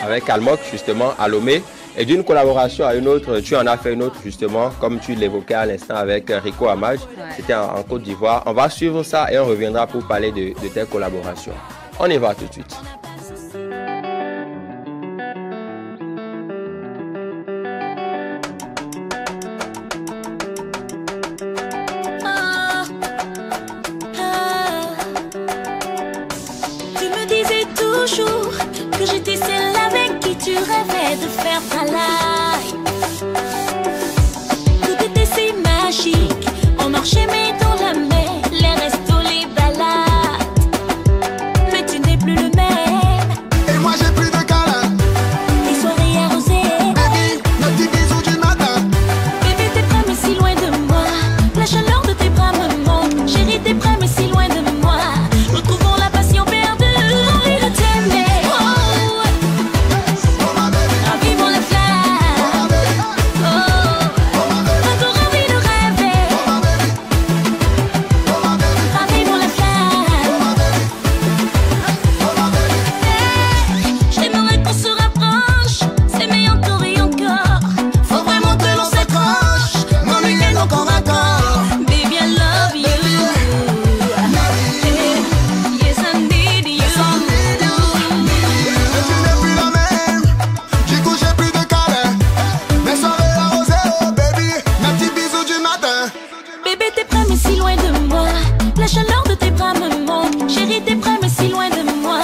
Avec Almok, justement, à Lomé. Et d'une collaboration à une autre, tu en as fait une autre, justement, comme tu l'évoquais à l'instant avec Rico Amaj. C'était en Côte d'Ivoire. On va suivre ça et on reviendra pour parler de tes collaborations. On y va tout de suite. Tu me disais toujours que j'étais celle avec qui tu rêvais de faire ta life. Tout était si magique, on marchait mais dans la mer, les restos, les balades. Mais tu n'es plus le même. Et moi j'ai plus de câlins. Les soirées arrosées. Baby, nos petits bisous du matin. Bébé t'es près mais si loin de moi. La chaleur de tes bras me manque. Chérie t'es près mais si loin de moi. Retrouvons la passion perdue. Envie de t'aimer. Ravivons la flamme. Encore envie de rêver. Ravivons la flamme. Je t'aimerais qu'on se rapproche. S'aimer encore et encore. Faut vraiment que l'on s'accroche. Mon union encore à corps. Baby, I love you. Yes, I need you. Mais tu n'es plus la même. Du coup j'ai plus de câlins. Mes soirées arrosées, oh baby. Mes petits bisous du matin. Bébé, t'es près mais si loin de moi. La chaleur de tes bras me manque. Chérie, t'es près mais si loin de moi.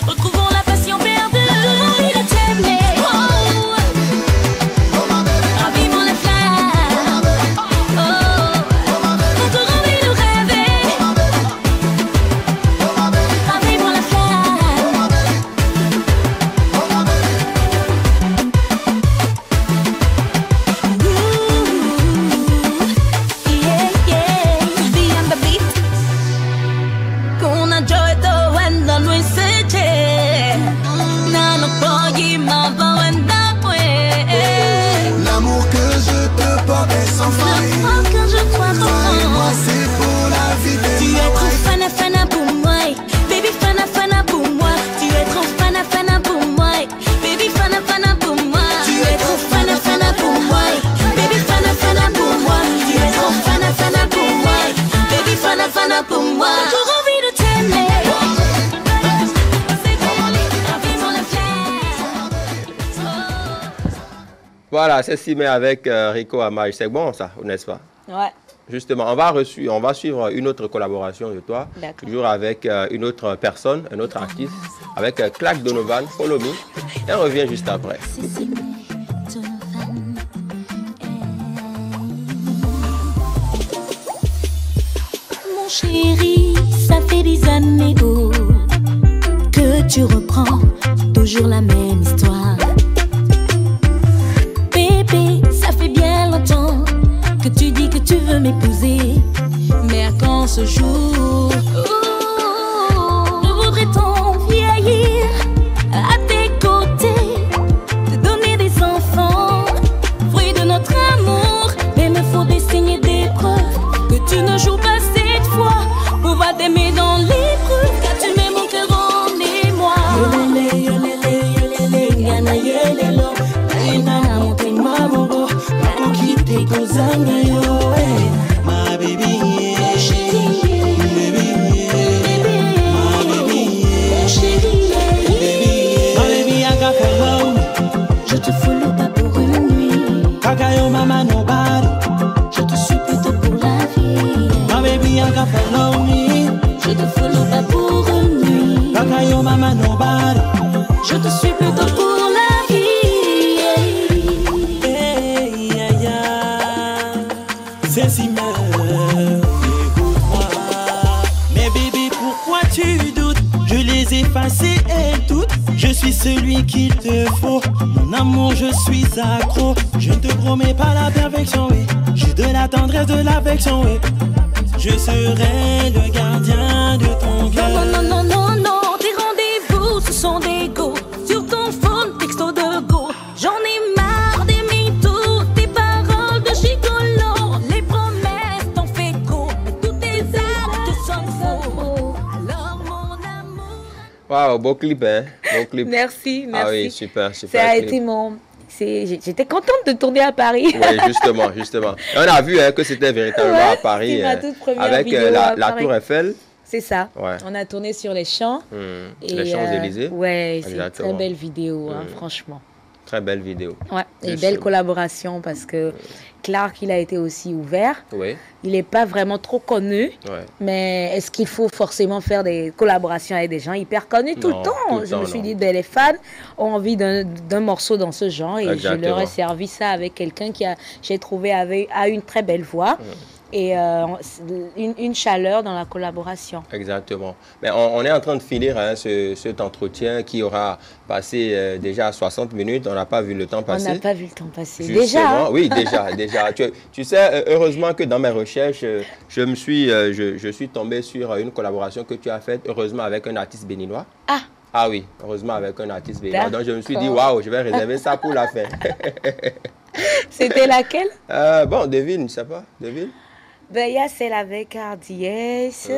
Retrouvons la passion perdue. Envie de t'aimer. Ravivons la flamme. Encore envie de rêver. Ravivons la flamme. Be on the beat. Kuna joto wenda nuiseche. Nano pogi mamba wenda pwe. L'amour que je te porte est sans faille. Quand je crois Toi et moi vraiment. c'est pour la vie. Tu es trop fana fana pour moi. Baby fana fana pour moi. Tu es trop fana fana pour moi. Baby fana fana pour moi. Tu es trop fana fana pour moi. Baby fana fana pour moi. Tu es trop fana fana pour moi. Baby fana fana pour moi. Toujours envie de t'aimer. Ravivons la flamme. Voilà, c'est Simé avec Rico Amaj. C'est bon ça, n'est-ce pas? Ouais. Justement, on va suivre une autre collaboration de toi, D'accord. toujours avec une autre personne, un autre artiste, avec Clark Donovan, Follow Me, et on revient juste après. Mon chéri, ça fait des années oh, que tu reprends toujours la même histoire. Bébé, ça fait bien longtemps que tu dis que tu veux m'épouser. Mais à quand ce jour? Je voudrais tant vieillir à tes côtés, te donner des enfants, fruit de notre amour. Mais me faut des signes d'épreuve, que tu ne joues pas cette fois, pouvoir t'aimer dans l'épreuve, car tu mets mon cœur en émoi. My baby, Mon chéri, mon chéri, my baby, I got hello. je te follow pas pour une nuit, Kakayo mama nobody. je te suis plutôt pour la vie. My baby, I got hello me. Je te follow pas pour une nuit, Kakayo mama nobody. je te suis plutôt pour la vie. Hey, yeah, yeah. C'est si mal. Écoute-moi. Mais bébé, pourquoi tu doutes? Je les ai effacés et toutes. Je suis celui qu'il te faut. Mon amour, je suis accro. Je ne te promets pas la perfection, oui. J'ai de la tendresse, de l'affection, oui. je serai le gardien de ton cœur. Non, non, non, non, non, tes rendez-vous, ce sont des go. Sur ton phone, texto de go. J'en ai marre des mythos, tes paroles de gigolo. Les promesses t'en fais go, mais tous tes actes sont faux. Alors mon amour... Waouh, beau clip, hein? Beau clip. Merci, merci. Ah oui, super, super. Ça a clip. été J'étais contente de tourner à Paris. Oui, justement, justement. Et on a vu que c'était véritablement à Paris, ma toute première avec vidéo à la Paris. Tour Eiffel. C'est ça. Ouais. On a tourné sur les champs. Les Champs-Élysées. Ouais, c'est une Exactement. très belle vidéo, hein, franchement. Très belle vidéo. Ouais, et Juste. belle collaboration parce que Clark, il a été aussi ouvert. Oui, Il n'est pas vraiment trop connu, ouais. mais est-ce qu'il faut forcément faire des collaborations avec des gens hyper connus tout Non, le temps? tout le Je temps, me suis non. dit, ben, les fans ont envie d'un morceau dans ce genre et je leur ai Exactement. servi ça avec quelqu'un j'ai trouvé, a une très belle voix et une chaleur dans la collaboration. Exactement. Mais on est en train de finir cet entretien qui aura passé déjà 60 minutes. On n'a pas vu le temps On passer. n'a pas vu le temps passer. Justement, Déjà, hein? oui, déjà. Tu sais, heureusement que dans mes recherches, je suis tombé sur une collaboration que tu as faite, heureusement, avec un artiste béninois. Ah, Ah oui, heureusement avec un artiste béninois. Donc je me suis dit, D'accord. waouh, je vais réserver ça pour la fin. c'était laquelle? Bon, devine, je ne sais pas. Devine. Ben, il y a celle avec RDS.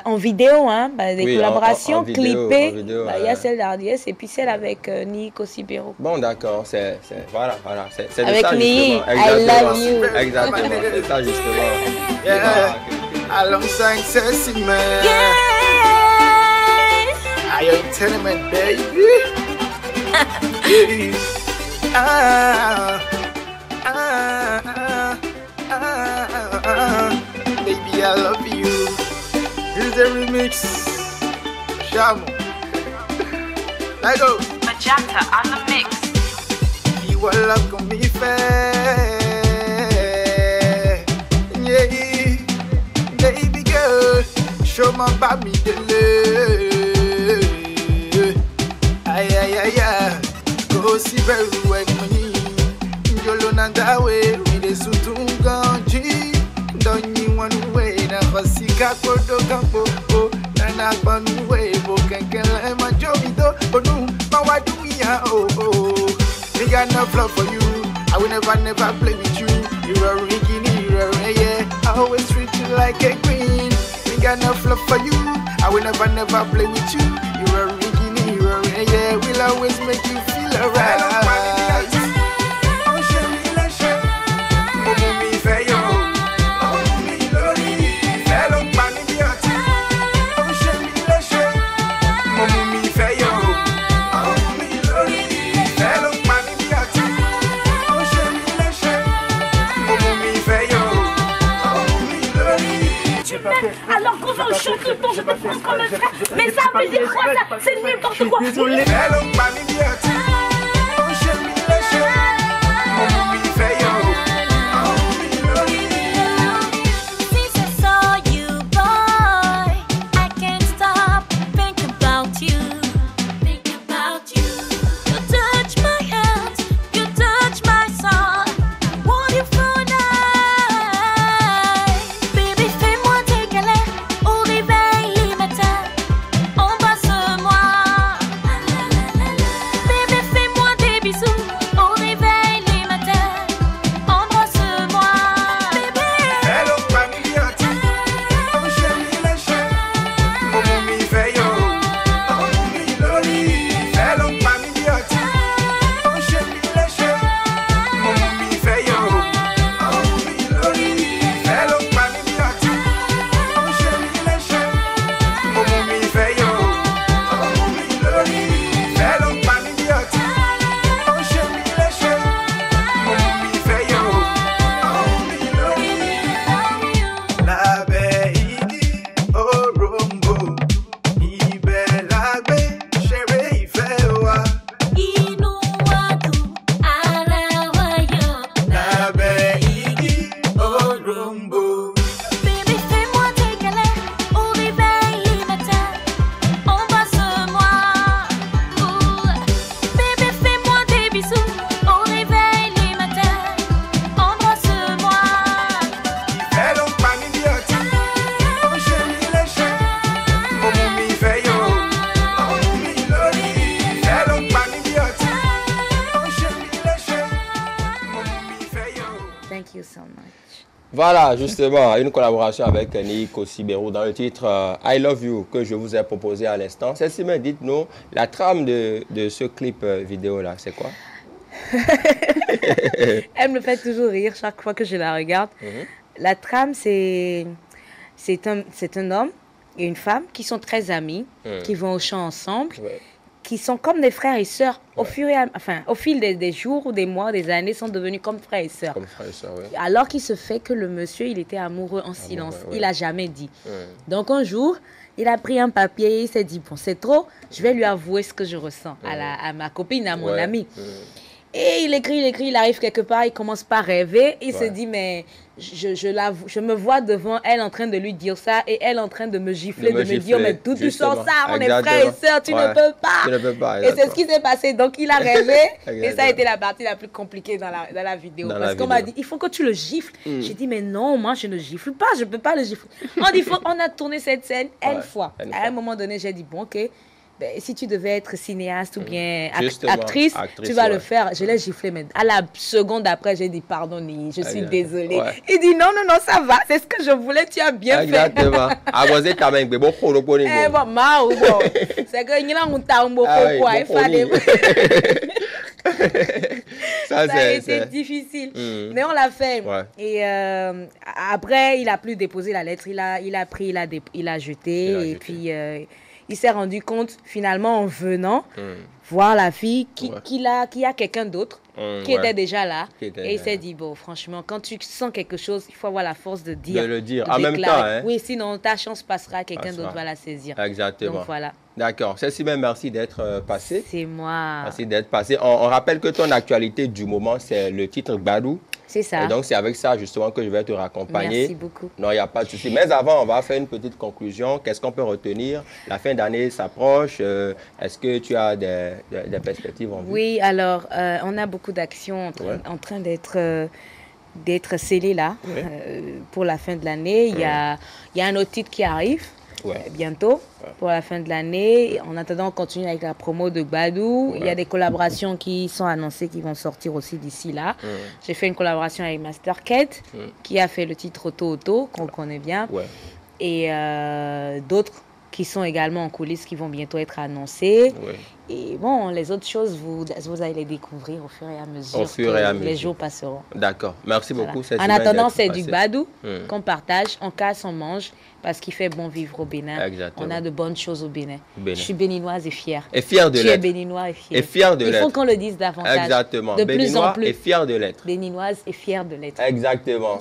En vidéo, hein, ben, des Oui, collaborations en vidéo, clippées. en vidéo, Ben, il y a celle d'RDS et puis celle avec Nico Sibero. Bon, d'accord. Voilà. C'est de Avec ça, Nii, justement. I love you. Exactement. C'est ça, justement. Yeah. Alongside Ceci, man. Yeah. I entertainment, baby. Yeah. Baby, I love you. Here's the remix. Shamo. Let go. Majata on the mix. You will love con mi fe. Yeah. Baby girl, show my baby the love. Ay, ay, ay, ay. Go see very well money. Yolo nanda way, we de sutunganji. Don't you want to wait? Na fasika kodo kampo. Nana banu way, bo kenkele ma jovido. Bonu ma wadu ya oh. Me got no love for you. I will never play with you. You're a Ricky, you're a yeah. I always treat you like a queen. Me got no love for you. I will never play with you. You're a Ricky, you're a yeah. We'll always make you feel alright. Alors qu'on va au chant tout le temps, je te pense comme un frère. Mais ça veut dire quoi ça? C'est n'importe quoi. Since I saw you, boy, I can't stop thinking about you. Think about you. You touch my hands, you touch my soul. I want you for night. Baby, fais-moi tes câlins au réveil matin. Embrasse-moi. Baby, fais-moi des bisous au réveil les matins. Embrasse-moi. Baby. La Beigi, oh Rombo, Ibelagbe, Chérie Fewa. Inuatu Arawayo. La Beigi, oh Rombo. Baby, fais-moi tes câlins au réveil matin. Embrasse-moi. Baby, fais-moi des bisous au réveil les matins. Embrasse-moi. Hello, Voilà, justement, une collaboration avec Nico Sibérou dans le titre I Love You que je vous ai proposé à l'instant. Cécile, dites-nous, la trame de ce clip vidéo-là, c'est quoi? Elle me fait toujours rire chaque fois que je la regarde. La trame, c'est un homme et une femme qui sont très amis, qui vont au champ ensemble, qui sont comme des frères et sœurs. Au fil des jours, ou des mois, des années, sont devenus comme frères et sœurs. Comme frères et sœurs, oui. Alors qu'il se fait que le monsieur, il était amoureux en silence. Il n'a jamais dit. Donc un jour, il a pris un papier, il s'est dit, bon, c'est trop, je vais lui avouer ce que je ressens à ma copine, à mon ami. Et il écrit, il arrive quelque part, il commence par rêver, il se dit, mais je me vois devant elle en train de lui dire ça et elle en train de me gifler, de me dire, mais d'où tu sors ça, on est frères et sœurs, tu ne peux pas. Tu ne peux pas, et c'est ce qui s'est passé. Donc il a rêvé et ça a été la partie la plus compliquée dans la vidéo. Parce qu'on m'a dit, il faut que tu le gifles. J'ai dit, mais non, moi je ne gifle pas, je ne peux pas le gifler. On a tourné cette scène une fois. À un moment donné, j'ai dit, bon, ok. Ben, si tu devais être cinéaste ou bien actrice, tu vas le faire. Je l'ai giflé, mais à la seconde après, j'ai dit pardon, je suis désolée. Il dit non, ça va, c'est ce que je voulais, tu as bien fait. Exactement. C'est que ça a été difficile, mais on l'a fait. Et après, il a plus déposé la lettre, il a pris, il a jeté, et puis il s'est rendu compte finalement en venant voir la fille qu'il y a quelqu'un d'autre qui était déjà là. Et il s'est dit, bon, franchement, quand tu sens quelque chose, il faut avoir la force de dire. De le dire. En même temps, hein? Oui, sinon ta chance passera, quelqu'un d'autre va la saisir. Exactement. Donc voilà. D'accord. Cécile, merci d'être passée. C'est moi. Merci d'être passée. On rappelle que ton actualité du moment, c'est le titre Gbadou. C'est ça. Et donc, c'est avec ça, justement, que je vais te raccompagner. Merci beaucoup. Non, il n'y a pas de souci. Mais avant, on va faire une petite conclusion. Qu'est-ce qu'on peut retenir? La fin d'année s'approche. Est-ce que tu as des perspectives en vue? Oui, alors, on a beaucoup d'actions en train d'être scellées là pour la fin de l'année. Il y a un autre titre qui arrive. Bientôt pour la fin de l'année. En attendant, on continue avec la promo de Gbadou. Il y a des collaborations qui sont annoncées qui vont sortir aussi d'ici là. J'ai fait une collaboration avec Mastercat qui a fait le titre Auto qu'on connaît bien et d'autres qui sont également en coulisses qui vont bientôt être annoncées. Et bon, les autres choses, vous allez les découvrir au fur et à mesure. Les jours passeront. D'accord. Merci beaucoup. En attendant, c'est du Gbadou qu'on partage, on casse, on mange, parce qu'il fait bon vivre au Bénin. Exactement. On a de bonnes choses au Bénin. Je suis béninoise et fière. Et fière de l'être. Tu es béninois et fière. Et fière de l'être. Il faut qu'on le dise davantage. Exactement. De plus en plus. Et fière de l'être. Béninoise et fière de l'être. Exactement.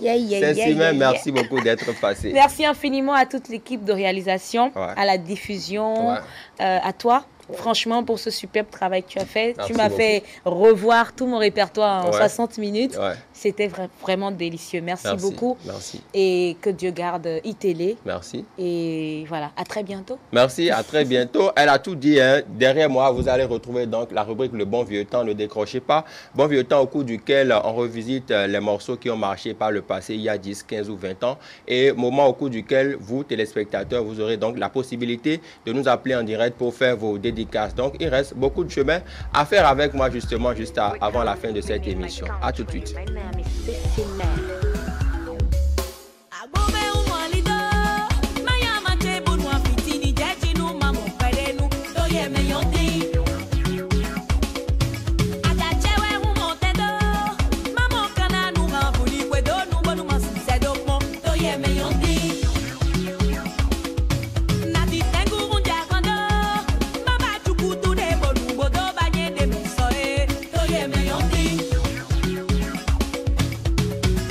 Merci beaucoup d'être passé. Merci infiniment à toute l'équipe de réalisation, à la diffusion, à toi. Franchement, pour ce superbe travail que tu as fait, tu m'as fait revoir tout mon répertoire en 60 minutes. C'était vraiment délicieux. Merci beaucoup. Merci. Et que Dieu garde iTélé. Merci. Et voilà, à très bientôt. Merci, à très bientôt. Elle a tout dit. Hein. Derrière moi, vous allez retrouver donc la rubrique Le Bon Vieux Temps. Ne décrochez pas. Bon Vieux Temps au cours duquel on revisite les morceaux qui ont marché par le passé, il y a 10, 15 ou 20 ans. Et moment au cours duquel vous, téléspectateurs, vous aurez donc la possibilité de nous appeler en direct pour faire vos dédicaces. Donc, il reste beaucoup de chemin à faire avec moi, justement, avant la fin de cette émission. À tout de suite.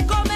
Come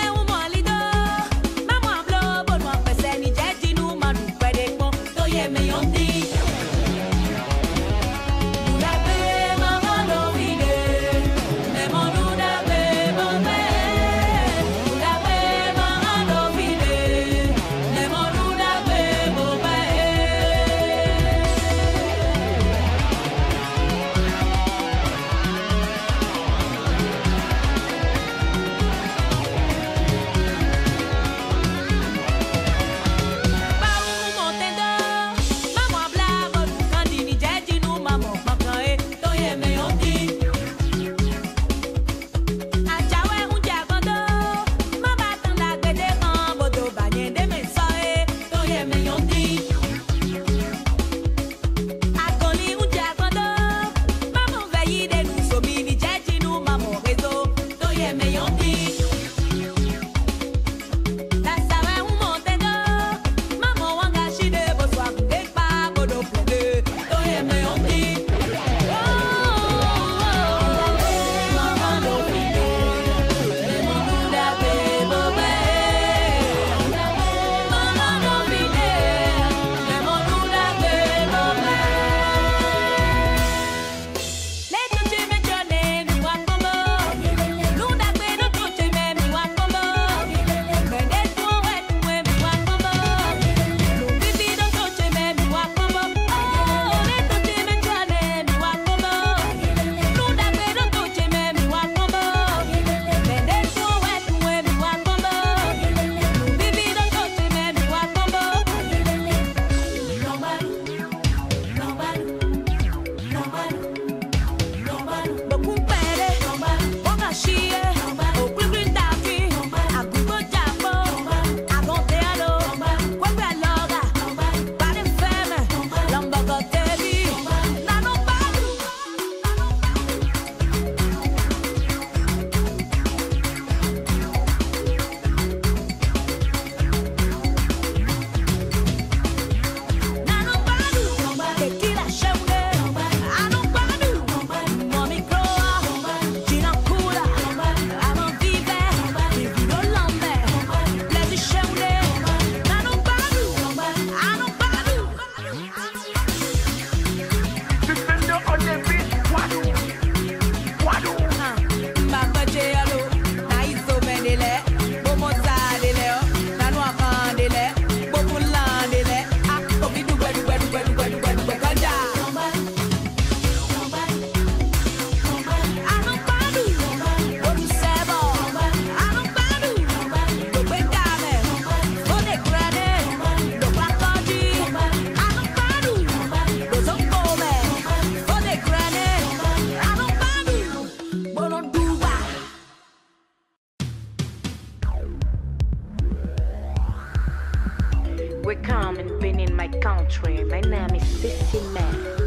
We come and been in my country. My name is Sissy Man.